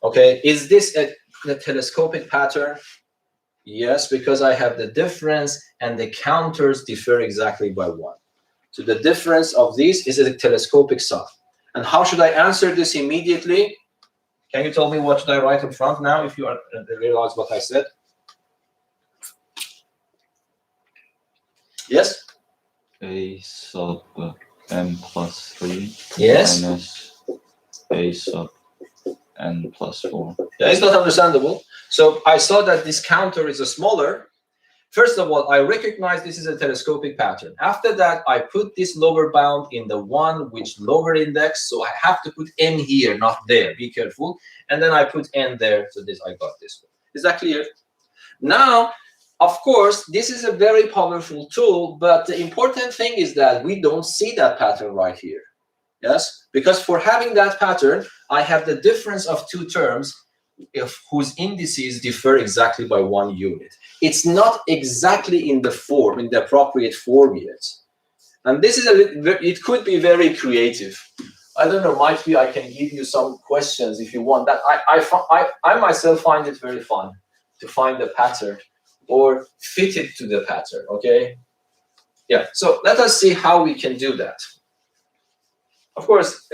Okay, is this a telescopic pattern? Yes, because I have the difference and the counters differ exactly by 1. So the difference of these is a telescopic sum. And how should I answer this immediately? Can you tell me what should I write in front now if you realize what I said? Yes? A sub m plus 3 Yes. minus a sub n plus 4. Yeah, it's not understandable. So I saw that this counter is smaller, First of all, I recognize this is a telescopic pattern. After that, I put this lower bound in the one which lower index. So I have to put n here, not there. Be careful. And then I put n there. So this I got this one. Is that clear? Now, of course, this is a very powerful tool, but the important thing is that we don't see that pattern right here. Yes, because for having that pattern, I have the difference of two terms whose indices differ exactly by 1 unit. It's not exactly in the form, in the appropriate form yet. And this is it could be very creative. I don't know, might be I can give you some questions if you want that. I myself find it very fun to find the pattern or fit it to the pattern, okay? Yeah, so let us see how we can do that. Of course,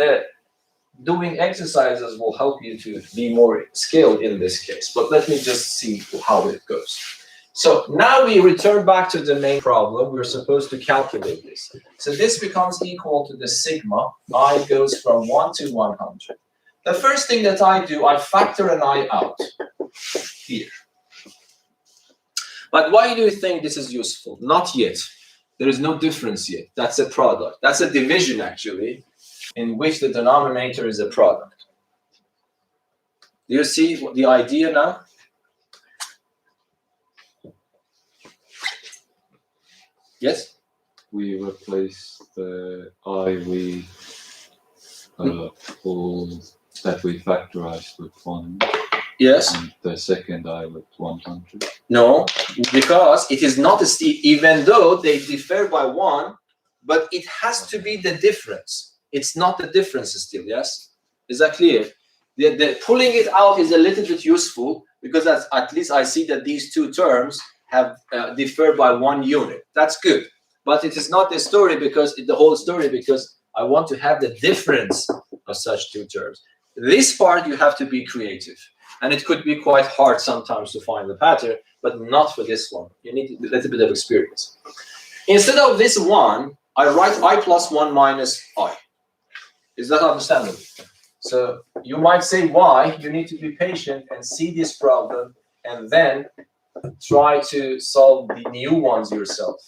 doing exercises will help you to be more skilled in this case, but let me just see how it goes. So now we return back to the main problem. We're supposed to calculate this. So this becomes equal to the sigma. I goes from 1 to 100. The first thing that I do, I factor an I out here. But why do you think this is useful? Not yet. There is no difference yet. That's a product. That's a division, actually, in which the denominator is a product. Do you see the idea now? Yes? We replace the I that we factorized with 1. Yes. And the second I with 100. No, because it is not even though they differ by 1, but it has to be the difference. It's not the difference still, yes? Is that clear? The pulling it out is a little bit useful because at least I see that these two terms have differ by 1 unit. That's good. But it is not the story because the whole story because I want to have the difference of such two terms. This part you have to be creative. And it could be quite hard sometimes to find the pattern, but not for this one. You need a little bit of experience. Instead of this 1, I write I plus 1 minus I. Is that understandable? So you might say why. You need to be patient and see this problem and then try to solve the new ones yourself.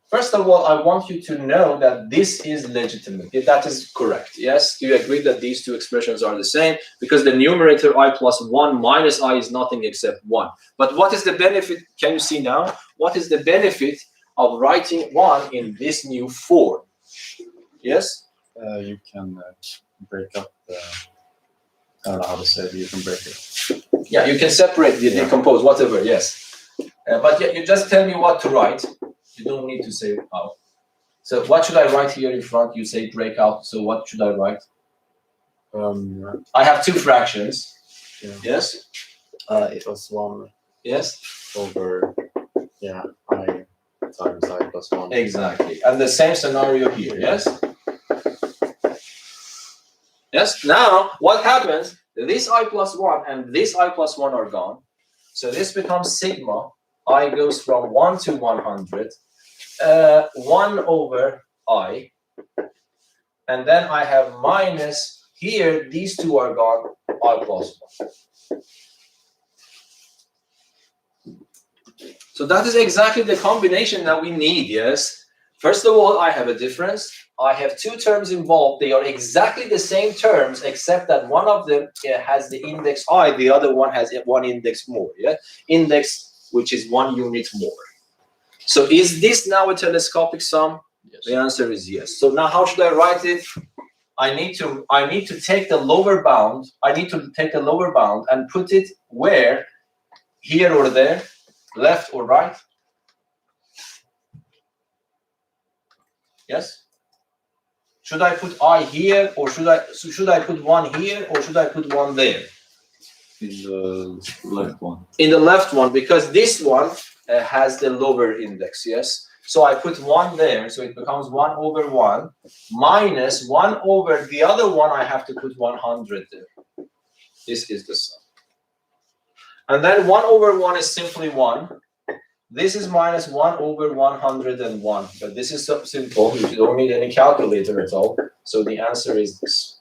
First of all, I want you to know that this is legitimate. That is correct. Yes? Do you agree that these two expressions are the same? Because the numerator I plus 1 minus I is nothing except 1. But what is the benefit? Can you see now? What is the benefit of writing 1 in this new form? Yes? You can break up the, I don't know how to say it, you can break it. Yeah, you can separate, decompose, whatever, yes. But yeah, you just tell me what to write. You don't need to say how. So what should I write here in front? You say break out. So what should I write? I have 2 fractions. Yeah. Yes? It was 1 Yes? over, yeah, I times I plus 1. Exactly. And the same scenario here, yes? Yes? Now, what happens? This I plus 1 and this I plus 1 are gone. So this becomes sigma. I goes from 1 to 100. 1 over I. And then I have minus, here, these two are gone, I plus 1. So that is exactly the combination that we need, yes? First of all, I have a difference. I have 2 terms involved. They are exactly the same terms, except that one of them has the index I, the other one has 1 index more, yeah? Index, which is 1 unit more. So is this now a telescopic sum? Yes. The answer is yes. So now how should I write it? I need to take the lower bound. I need to take the lower bound and put it where? Here or there? Left or right? Yes? Should I put I here or should I put 1 here or should I put 1 there? In the left one. In the left one, because this one has the lower index, yes? So I put 1 there, so it becomes 1 over 1 minus 1 over the other one, I have to put 100 there. This is the sum. And then 1 over 1 is simply 1. This is minus 1 over 101. But this is so simple, you don't need any calculator at all. So the answer is this.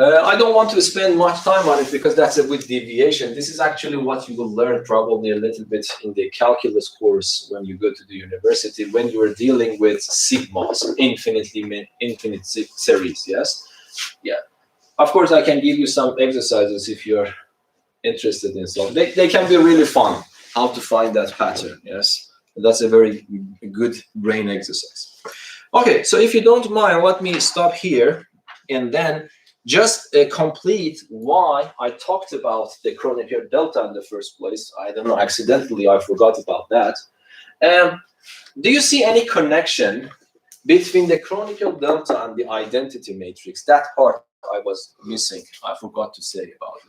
I don't want to spend much time on it because that's a good deviation. This is actually what you will learn probably a little bit in the calculus course when you go to the university, when you are dealing with sigmas, infinite series, yes? Yeah. Of course, I can give you some exercises if you're interested in some. They can be really fun, how to find that pattern, yes? That's a very good brain exercise. Okay, so if you don't mind, let me stop here and then just complete why I talked about the Kronecker delta in the first place. I don't know, accidentally I forgot about that. Do you see any connection between the Kronecker delta and the identity matrix? That part I was missing. I forgot to say about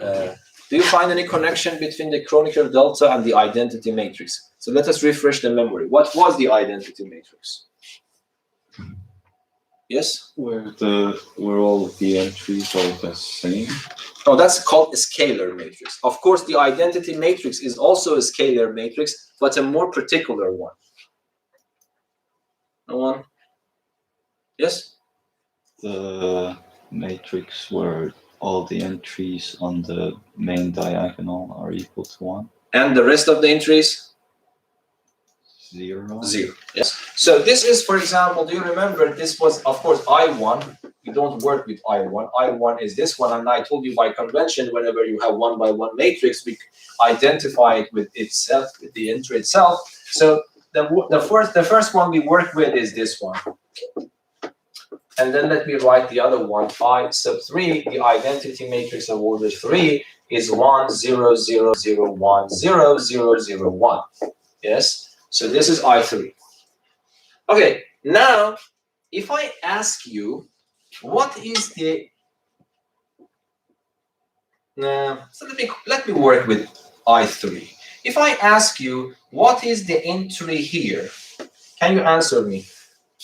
it. Do you find any connection between the Kronecker delta and the identity matrix? So let us refresh the memory. What was the identity matrix? Yes? Where all of the entries are the same. No, that's called a scalar matrix. Of course, the identity matrix is also a scalar matrix, but a more particular one. No one? Yes? The matrix where all the entries on the main diagonal are equal to 1. And the rest of the entries? 0. 0. Yes. So this is, for example, do you remember this was, of course, I1. We don't work with I1. I1 is this one, and I told you by convention, whenever you have 1 by 1 matrix, we identify it with itself, with the entry itself. So the first one we work with is this one. And then let me write the other one. I sub 3, the identity matrix of order 3 is 1, 0, 0, 0, 1, 0, 0, 0, 1. Yes? So this is I3. Okay, now, if I ask you, what is the... so let me work with I3. If I ask you, what is the entry here? Can you answer me?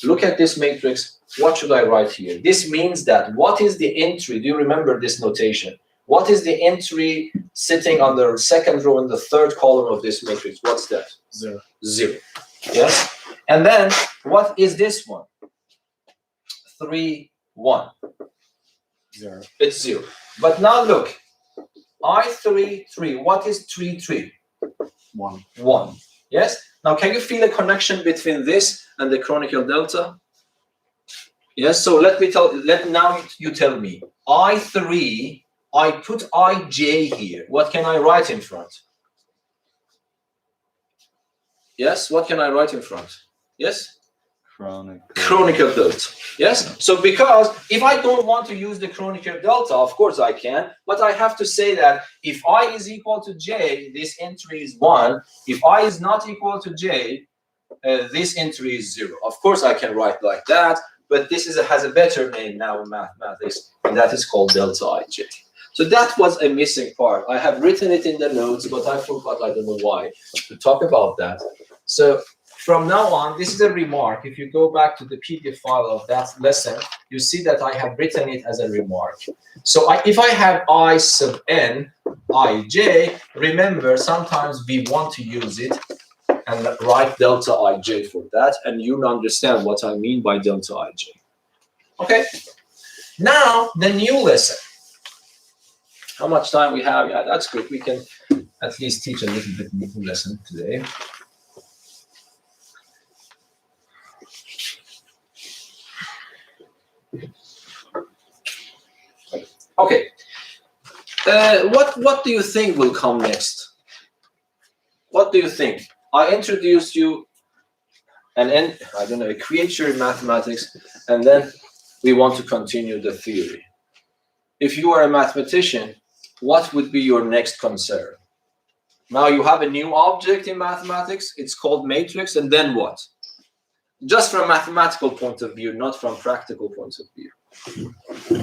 Look at this matrix. What should I write here? This means that what is the entry? Do you remember this notation? What is the entry sitting on the second row in the third column of this matrix? What's that? 0. 0. Yes? And then, what is this one? 3, 1. 0. It's 0. But now look. I3, 3. What is 3, 3? 1. 1. Yes? Now, can you feel a connection between this and the Kronecker delta? Yes, so now you tell me. I3, I put IJ here. What can I write in front? Yes, what can I write in front? Yes? Kronecker delta. Yes? So because if I don't want to use the Kronecker delta, of course I can, but I have to say that if I is equal to j, this entry is 1. If I is not equal to j, this entry is 0. Of course I can write like that, but this has a better name now in mathematics, and that is called delta ij. So that was a missing part. I have written it in the notes, but I forgot, I don't know why, to talk about that. So from now on, this is a remark. If you go back to the PDF file of that lesson, you see that I have written it as a remark. So if I have I sub n, ij, remember, sometimes we want to use it and write delta ij for that, and you understand what I mean by delta ij. Okay? Now, the new lesson. How much time we have? Yeah, that's good. We can at least teach a little bit new lesson today. Okay. What do you think will come next? What do you think? I introduced you and then, I don't know, a creature in mathematics, and then we want to continue the theory. If you are a mathematician, what would be your next concern? Now you have a new object in mathematics, it's called matrix, and then what? Just from a mathematical point of view, not from practical point of view.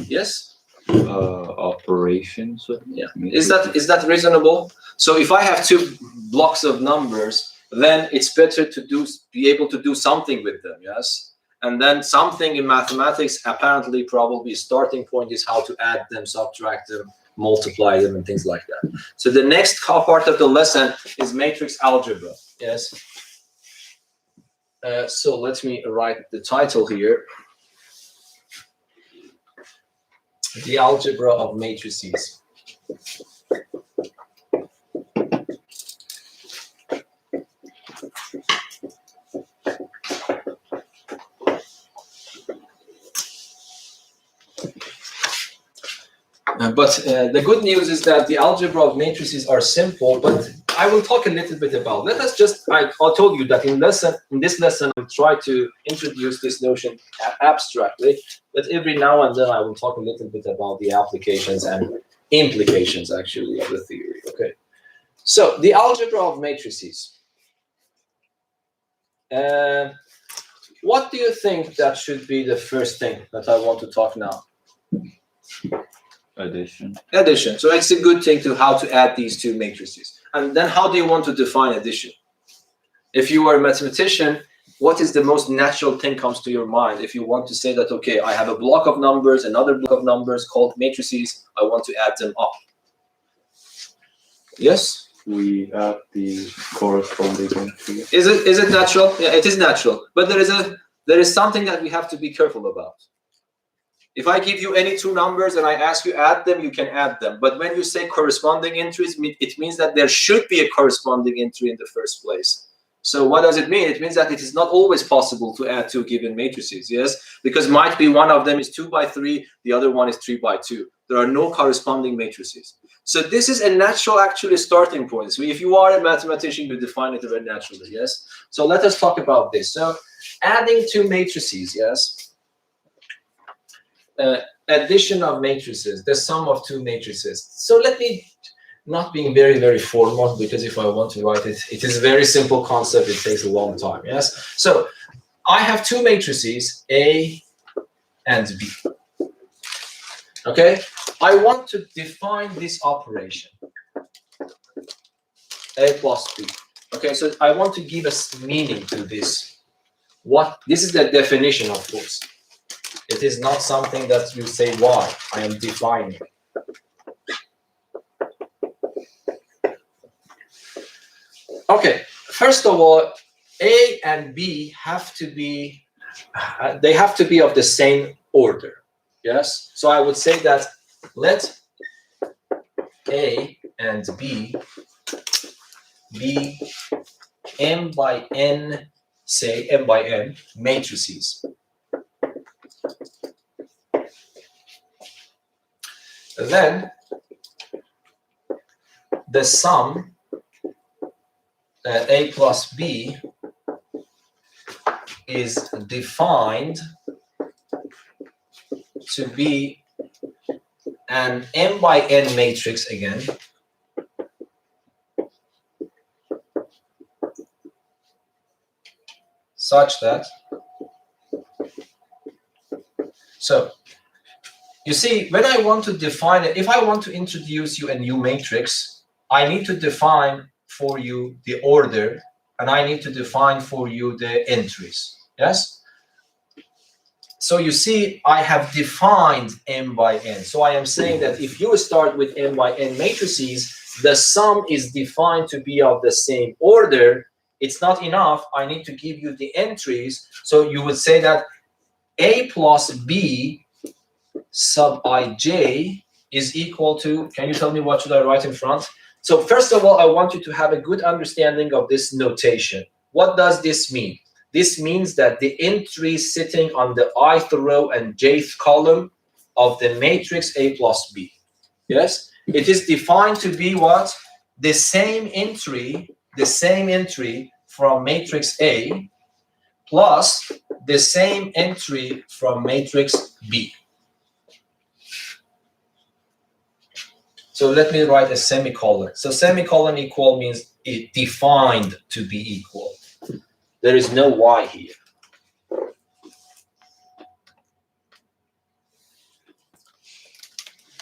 Yes? Operations. Yeah. Is that reasonable? So if I have 2 blocks of numbers, then it's better to be able to do something with them, yes? And then something in mathematics, apparently, probably starting point is how to add them, subtract them, multiply them, and things like that. So the next part of the lesson is matrix algebra, yes? So let me write the title here. The algebra of matrices. But the good news is that the algebra of matrices are simple, but I will talk a little bit about. Let us just, I told you that in this lesson, I'll try to introduce this notion abstractly, but every now and then I will talk a little bit about the applications and implications, actually, of the theory, okay? So, the algebra of matrices. What do you think that should be the first thing that I want to talk now? Addition. Addition. So it's a good thing to how to add these two matrices. And then how do you want to define addition? If you are a mathematician, what is the most natural thing comes to your mind? If you want to say that, okay, I have a block of numbers, another block of numbers called matrices, I want to add them up. Yes? We add the corresponding entry. Is it natural? Yeah, it is natural. But there is something that we have to be careful about. If I give you any two numbers and I ask you add them, you can add them. But when you say corresponding entries, it means that there should be a corresponding entry in the first place. So what does it mean? It means that it is not always possible to add two given matrices, yes? Because might be one of them is 2 by 3, the other one is 3 by 2. There are no corresponding matrices. So this is a natural actually starting point. So if you are a mathematician, you define it very naturally, yes? So let us talk about this. So adding two matrices, yes? Addition of matrices, the sum of two matrices. So let me, not being very, very formal, because if I want to write it, it is a very simple concept, it takes a long time, yes? So I have two matrices, A and B. Okay? I want to define this operation, A plus B. Okay, so I want to give a meaning to this. This is the definition, of course. It is not something that you say why. I am defining. Okay, first of all, A and B have to be, they have to be of the same order. Yes? So I would say that let A and B be m by n, say m by n matrices. Then the sum A plus B is defined to be an m by n matrix again, such that, so you see, when I want to define it, if I want to introduce you a new matrix, I need to define for you the order, and I need to define for you the entries, yes? So you see, I have defined m by n. So I am saying that if you start with m by n matrices, the sum is defined to be of the same order. It's not enough. I need to give you the entries. So you would say that A plus B sub ij is equal to, can you tell me what should I write in front? So first of all, I want you to have a good understanding of this notation. What does this mean? This means that the entry sitting on the ith row and jth column of the matrix A plus B. Yes? It is defined to be what? The same entry from matrix A plus the same entry from matrix B. So let me write a semicolon. So semicolon equal means it defined to be equal. There is no y here.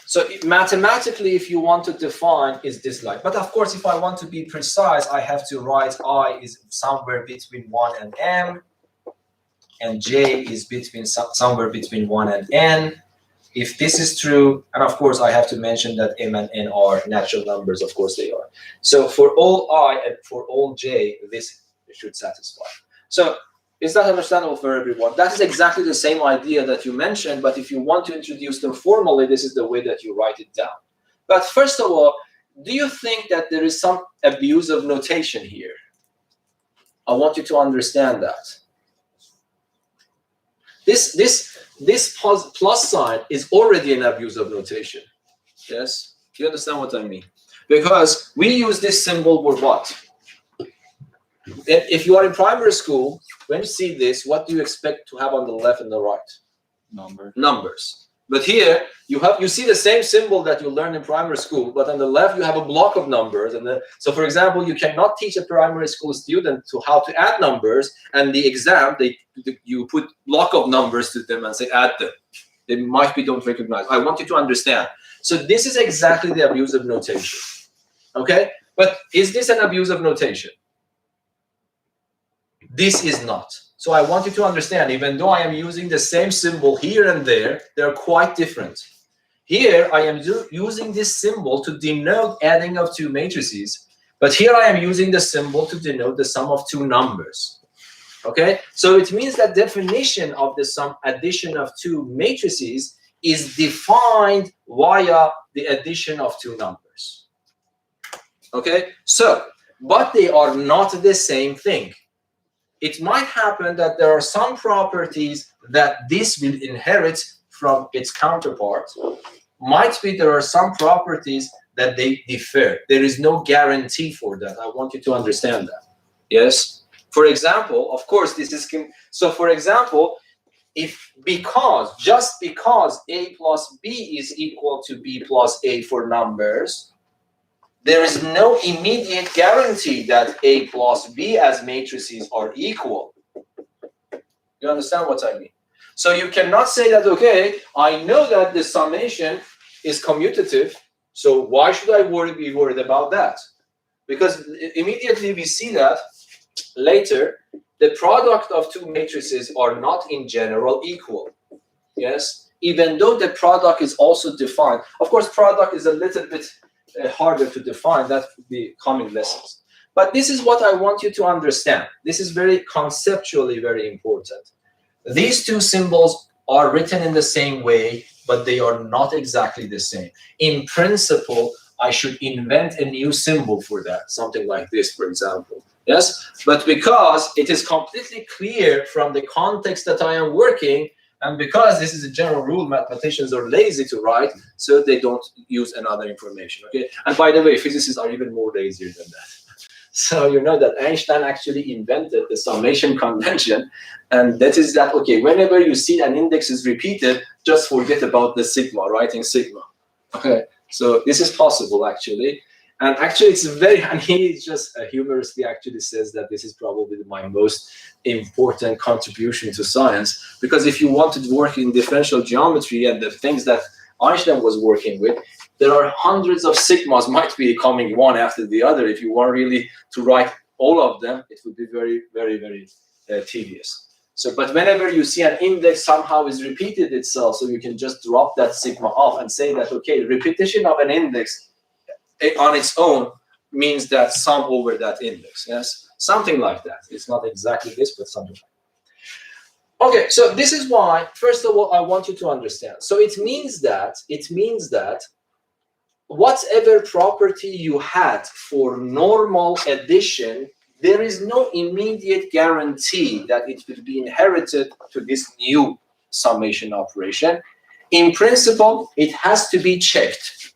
So mathematically, if you want to define, is this like, but of course, if I want to be precise, I have to write I is somewhere between 1 and m, and j is between somewhere between 1 and n. If this is true, and of course I have to mention that m and n are natural numbers, of course they are. So for all I and for all j, this should satisfy. So Is that understandable for everyone? That is exactly the same idea that you mentioned, but if you want to introduce them formally, this is the way that you write it down. But first of all, do you think that there is some abuse of notation here? I want you to understand that. This plus sign is already an abuse of notation. Yes? Do you understand what I mean? Because we use this symbol for what? If you are in primary school, when you see this, what do you expect to have on the left and the right? Numbers. But here you see the same symbol that you learned in primary school, but on the left you have a block of numbers. So for example, you cannot teach a primary school student to how to add numbers, and the exam you put block of numbers to them and say add them. They might be don't recognize. I want you to understand. So this is exactly the abuse of notation. Okay? But is this an abuse of notation? This is not. So I want you to understand, even though I am using the same symbol here and there, they're quite different. Here, I am using this symbol to denote adding of two matrices, but here I am using the symbol to denote the sum of two numbers. Okay? So it means that definition of the sum addition of two matrices is defined via the addition of two numbers. Okay? So, but they are not the same thing. It might happen that there are some properties that this will inherit from its counterpart. Might be there are some properties that they differ. There is no guarantee for that. I want you to understand that. Yes? For example, of course, this is... So, for example, just because A plus B is equal to B plus A for numbers, there is no immediate guarantee that A plus B as matrices are equal. You understand what I mean? So you cannot say that, okay, I know that the summation is commutative, so why should I be worried about that? Because immediately we see that later, the product of two matrices are not in general equal. Yes? Even though the product is also defined. Of course, product is a little bit harder to define. That would be coming lessons. But this is what I want you to understand. This is very conceptually very important. These two symbols are written in the same way, but they are not exactly the same. In principle, I should invent a new symbol for that, something like this, for example. Yes, but because it is completely clear from the context that I am working, and because this is a general rule, mathematicians are lazy to write, so they don't use another information. Okay, and by the way, physicists are even more lazier than that. So you know that Einstein actually invented the summation convention, and that is that, okay, whenever you see an index is repeated, just forget about the sigma, writing sigma. Okay, so this is possible actually. And actually, it's very, and he just humorously actually says that this is probably my most important contribution to science, because if you want to work in differential geometry and the things that Einstein was working with, there are hundreds of sigmas might be coming one after the other. If you want really to write all of them, it would be very, very, very tedious. So, but whenever you see an index somehow is repeated itself, so you can just drop that sigma off and say that, okay, repetition of an index on its own means that sum over that index. Yes, something like that. It's not exactly this, but something like that. Okay, so this is why, first of all, I want you to understand. So it means that whatever property you had for normal addition, there is no immediate guarantee that it will be inherited to this new summation operation. In principle, it has to be checked.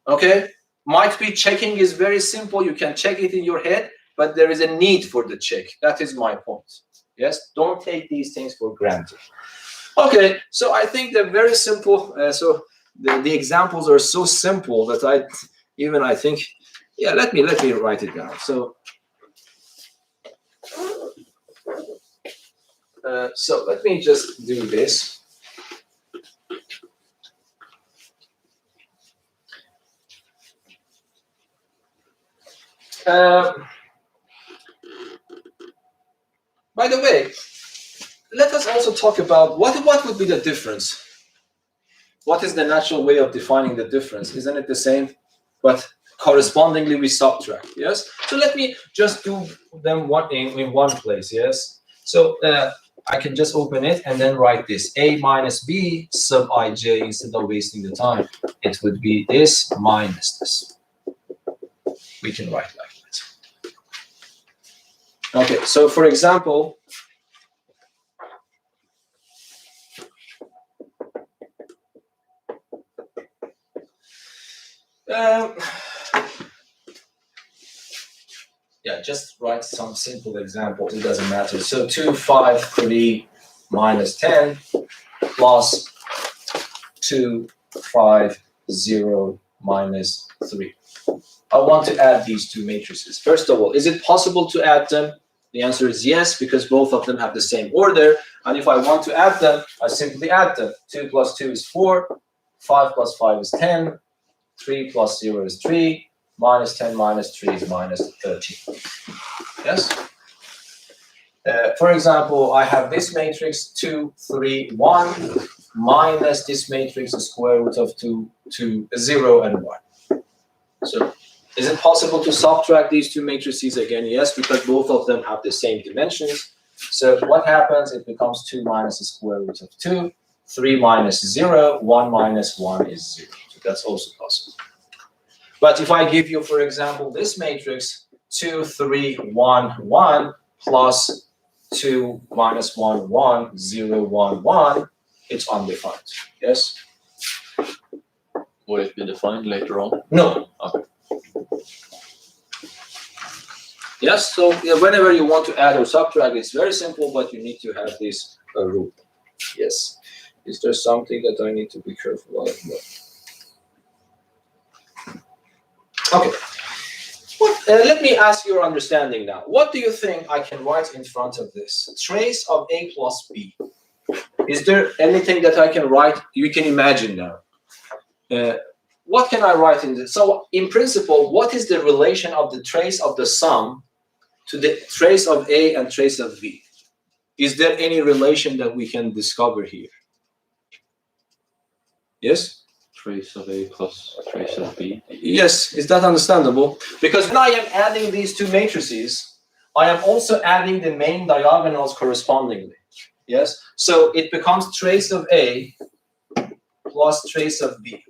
Okay? Might be checking is very simple. You can check it in your head, but there is a need for the check. That is my point. Yes? Don't take these things for granted. Okay, so I think they're very simple. So the examples are so simple that I think, yeah, let me write it down. So, so let me just do this. By the way, let us also talk about what would be the difference. What is the natural way of defining the difference? Isn't it the same? But correspondingly, we subtract. Yes. So let me just do them in one place. Yes. So I can just open it and then write this. A minus B sub ij, instead of wasting the time. It would be this minus this. We can write like that. Okay, so for example, yeah, just write some simple examples. It doesn't matter. So 2, 5, 3 minus 10 plus 2, 5, 0 minus 3. I want to add these two matrices. First of all, is it possible to add them? The answer is yes, because both of them have the same order. And if I want to add them, I simply add them. 2 plus 2 is 4. 5 plus 5 is 10. 3 plus 0 is 3. Minus 10 minus 3 is minus 13. Yes? For example, I have this matrix 2, 3, 1 minus this matrix the square root of 2, 0, and 1. So is it possible to subtract these two matrices again? Yes, because both of them have the same dimensions. So what happens? It becomes 2 minus the square root of 2, 3 minus 0, 1 minus 1 is 0. So that's also possible. But if I give you, for example, this matrix 2, 3, 1, 1 plus 2 minus 1, 1, 0, 1, 1, it's undefined. Yes? Will it be defined later on? No. Okay. Yes, so whenever you want to add or subtract, it's very simple, but you need to have this rule. Yes. Is there something that I need to be careful of? No. Okay. Let me ask your understanding now. What do you think I can write in front of this? Trace of A plus B. Is there anything that I can write? You can imagine now. What can I write in this? So in principle, what is the relation of the trace of the sum to the trace of A and trace of B? Is there any relation that we can discover here? Yes? Trace of A plus trace of B. Yes, is that understandable? Because when I am adding these two matrices, I am also adding the main diagonals correspondingly. Yes? So it becomes trace of A plus trace of B.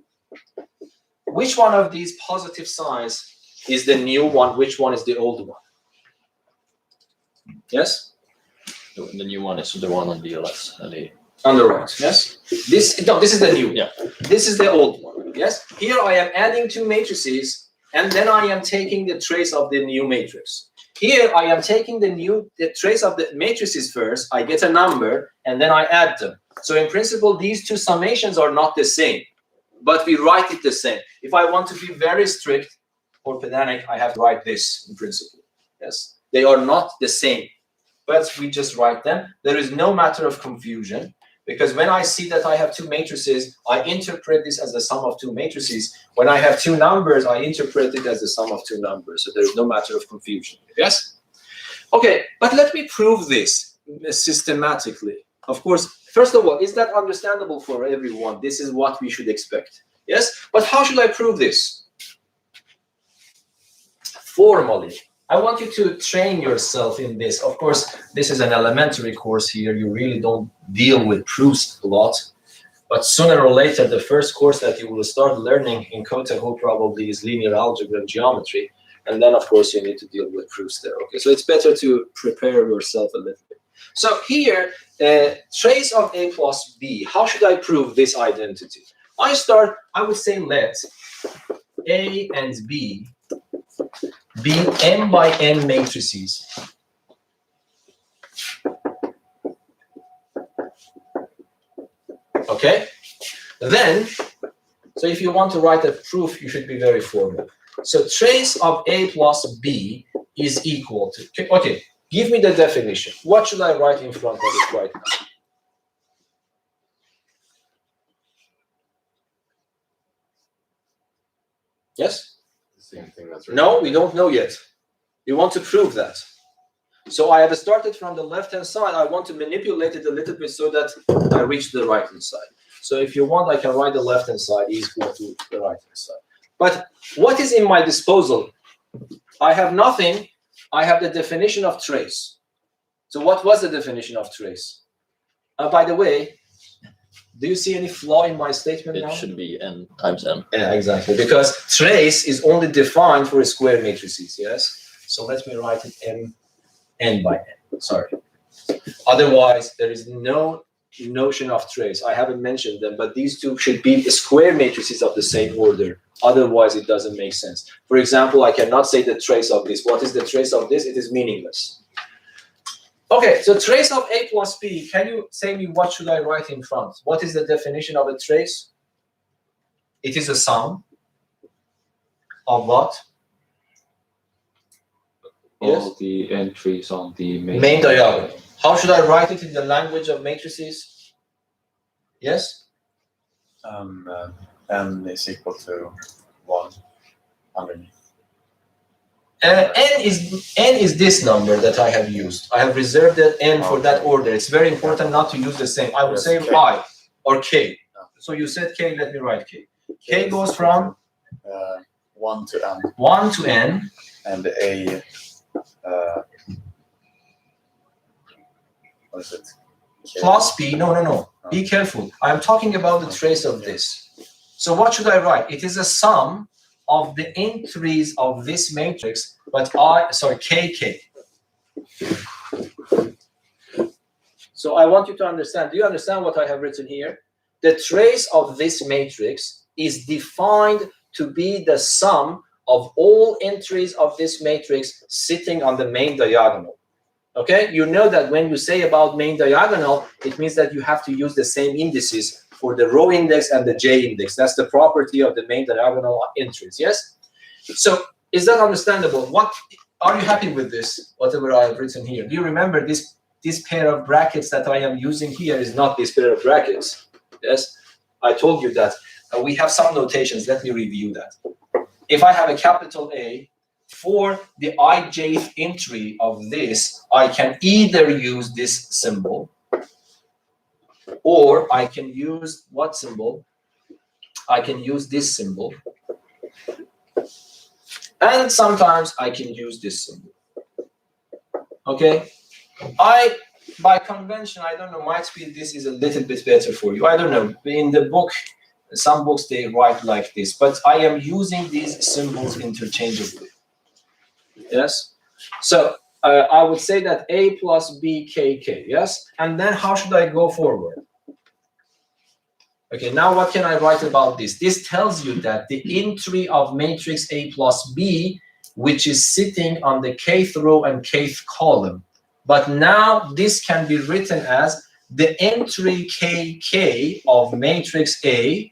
Which one of these positive signs is the new one? Which one is the old one? Yes? The new one is the one on the LS. On the right, yes? This is the new one. Yeah. This is the old one, yes? Here I am adding two matrices, and then I am taking the trace of the new matrix. Here I am taking the trace of the matrices first, I get a number, and then I add them. So in principle, these two summations are not the same, but we write it the same. If I want to be very strict or pedantic, I have to write this in principle, yes? They are not the same, but we just write them. There is no matter of confusion. Because when I see that I have two matrices, I interpret this as the sum of two matrices. When I have two numbers, I interpret it as the sum of two numbers. So there is no matter of confusion. Yes? Okay, but let me prove this systematically. Of course, first of all, is that understandable for everyone? This is what we should expect. Yes? But how should I prove this? Formally. I want you to train yourself in this. Of course, this is an elementary course here. You really don't deal with proofs a lot. But sooner or later, the first course that you will start learning in Kotaho probably is linear algebra and geometry. And then, of course, you need to deal with proofs there. Okay, so it's better to prepare yourself a little bit. So here, trace of A plus B. How should I prove this identity? I would say let A and B be n by n matrices. Okay? Then, so if you want to write a proof, you should be very formal. So trace of A plus B is equal to, okay, give me the definition. What should I write in front of it right now? Yes? Same thing that's right. No, we don't know yet. We want to prove that. So I have started from the left-hand side. I want to manipulate it a little bit so that I reach the right-hand side. So if you want, I can write the left-hand side equal to the right-hand side. But what is in my disposal? I have nothing. I have the definition of trace. So what was the definition of trace? By the way, do you see any flaw in my statement now? It should be n times n. Yeah, exactly. Because trace is only defined for square matrices, yes? So let me write it n by n. Sorry. Otherwise, there is no notion of trace. I haven't mentioned them, but these two should be square matrices of the same order. Otherwise, it doesn't make sense. For example, I cannot say the trace of this. What is the trace of this? It is meaningless. Okay, so trace of A plus B. Can you say me what should I write in front? What is the definition of a trace? It is a sum of what? All the entries on the Main diagonal. How should I write it in the language of matrices? Yes? N is equal to 1 underneath. N is this number that I have used. I have reserved that N for that order. It's very important not to use the same. I would say K. I or K. So you said K, let me write K. K goes from 1 to N. 1 to N. And A, what is it? K. Plus B. No. Be careful. I'm talking about the trace of this. So what should I write? It is a sum of the entries of this matrix, but KK. So I want you to understand. Do you understand what I have written here? The trace of this matrix is defined to be the sum of all entries of this matrix sitting on the main diagonal. Okay? You know that when you say about main diagonal, it means that you have to use the same indices for the row index and the J index. That's the property of the main diagonal entries, yes? So is that understandable? What are you happy with this, whatever I have written here? Do you remember this pair of brackets that I am using here is not this pair of brackets? Yes? I told you that. We have some notations. Let me review that. If I have a capital A, for the ijth entry of this, I can either use this symbol, or I can use what symbol? I can use this symbol. And sometimes I can use this symbol. Okay? By convention, I don't know, might be this is a little bit better for you. I don't know. In the book, some books, they write like this. But I am using these symbols interchangeably. Yes? So I would say that A plus B, KK. Yes? And then how should I go forward? Okay, now what can I write about this? This tells you that the entry of matrix A plus B, which is sitting on the kth row and kth column. But now this can be written as the entry KK of matrix A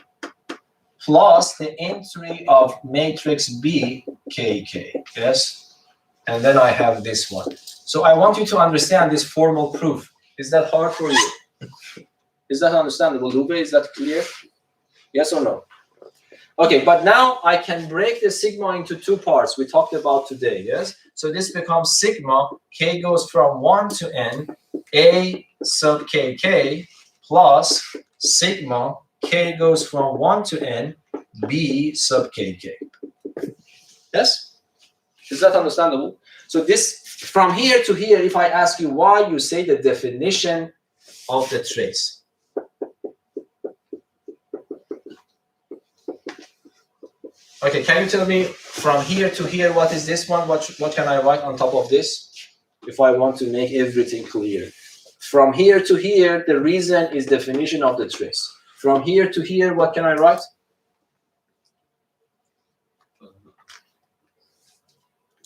plus the entry of matrix B, KK. Yes? And then I have this one. So I want you to understand this formal proof. Is that hard for you? Is that understandable, Lube? Is that clear? Yes or no? Okay, but now I can break the sigma into two parts we talked about today, yes? So this becomes sigma, k goes from 1 to n, a sub kk, plus sigma, k goes from 1 to n, b sub kk. Yes? Is that understandable? So this, from here to here, if I ask you why, you say the definition of the trace. Okay, can you tell me from here to here, what is this one? What can I write on top of this? If I want to make everything clear. From here to here, the reason is definition of the trace. From here to here, what can I write?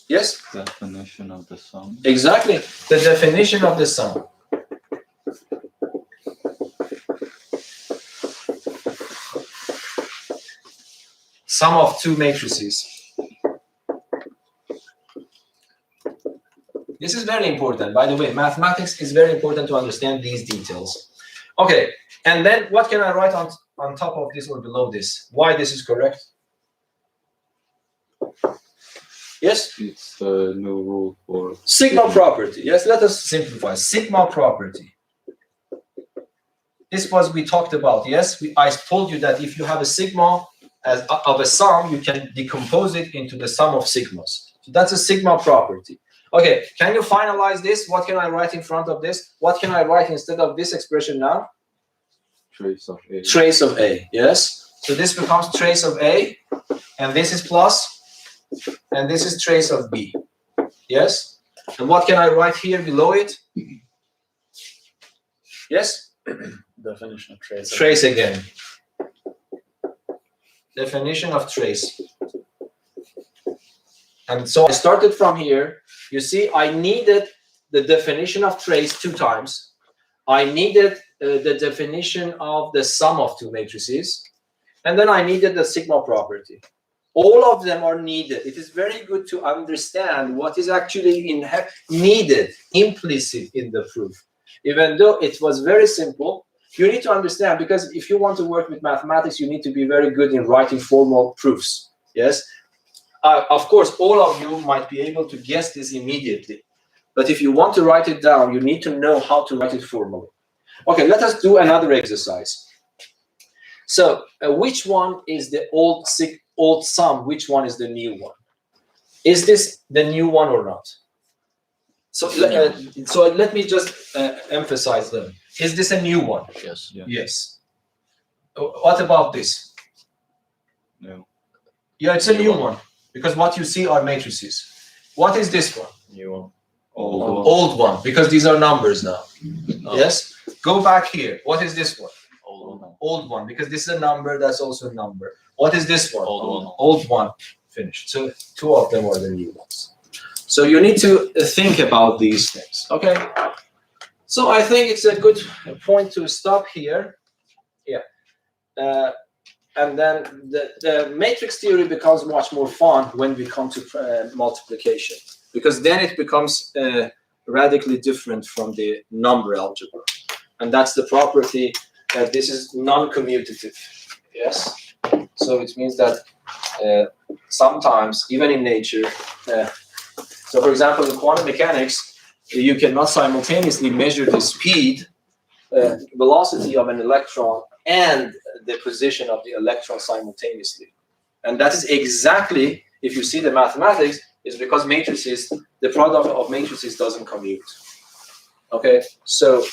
Yes? Definition of the sum. Exactly, the definition of the sum. Sum of two matrices. This is very important. By the way, mathematics is very important to understand these details. Okay, and then what can I write on top of this or below this? Why this is correct? Yes? It's a new rule for Sigma property. Yes, let us simplify. Sigma property. This was we talked about. Yes, I told you that if you have a sigma of a sum, you can decompose it into the sum of sigmas. So that's a sigma property. Okay, can you finalize this? What can I write in front of this? What can I write instead of this expression now? Trace of A. Trace of A, yes. So this becomes trace of A, and this is plus, and this is trace of B, yes? And what can I write here below it? Yes? Definition of trace. Trace again. Definition of trace. And so I started from here. You see, I needed the definition of trace 2 times. I needed the definition of the sum of 2 matrices. And then I needed the sigma property. All of them are needed. It is very good to understand what is actually needed, implicit in the proof. Even though it was very simple, you need to understand, because if you want to work with mathematics, you need to be very good in writing formal proofs. Yes? Of course, all of you might be able to guess this immediately. But if you want to write it down, you need to know how to write it formally. Okay, let us do another exercise. So, which one is the old sum? Which one is the new one? Is this the new one or not? So, let me just emphasize them. Is this a new one? Yes. Yeah. Yes. What about this? No. Yeah, it's a new one, because what you see are matrices. What is this one? New one. Old one. Old one, because these are numbers now. Yes? Go back here. What is this one? Old one. Old one, because this is a number, that's also a number. What is this one? Old one. Old one. Finished. So 2 of them are the new ones. So you need to think about these things, okay? So I think it's a good point to stop here. Yeah. And then the matrix theory becomes much more fun when we come to multiplication, because then it becomes radically different from the number algebra. And that's the property that this is non-commutative. Yes? So it means that sometimes, even in nature, so for example, in quantum mechanics, you cannot simultaneously measure the speed, velocity of an electron and the position of the electron simultaneously. And that is exactly, if you see the mathematics, is because matrices, the product of matrices doesn't commute. Okay, so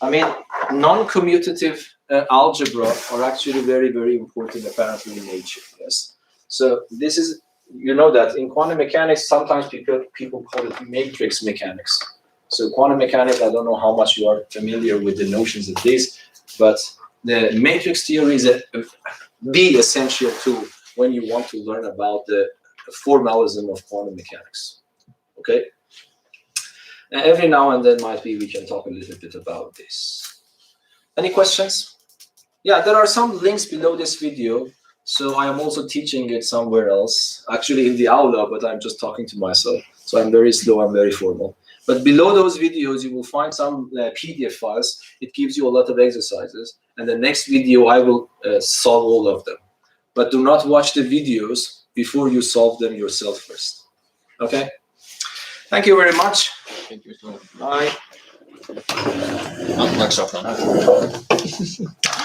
I mean, non-commutative algebra are actually very, very important apparently in nature. Yes. So this is, you know, that in quantum mechanics, sometimes people call it matrix mechanics. So quantum mechanics, I don't know how much you are familiar with the notions of this, but the matrix theory is the essential tool when you want to learn about the formalism of quantum mechanics. Okay. And every now and then might be we can talk a little bit about this. Any questions? Yeah, there are some links below this video. So I am also teaching it somewhere else, actually in the aula, but I'm just talking to myself. So I'm very slow, I'm very formal. But below those videos, you will find some PDF files. It gives you a lot of exercises. And the next video, I will solve all of them. But do not watch the videos before you solve them yourself first. Okay? Thank you very much. Thank you so much. Bye. Not much of that.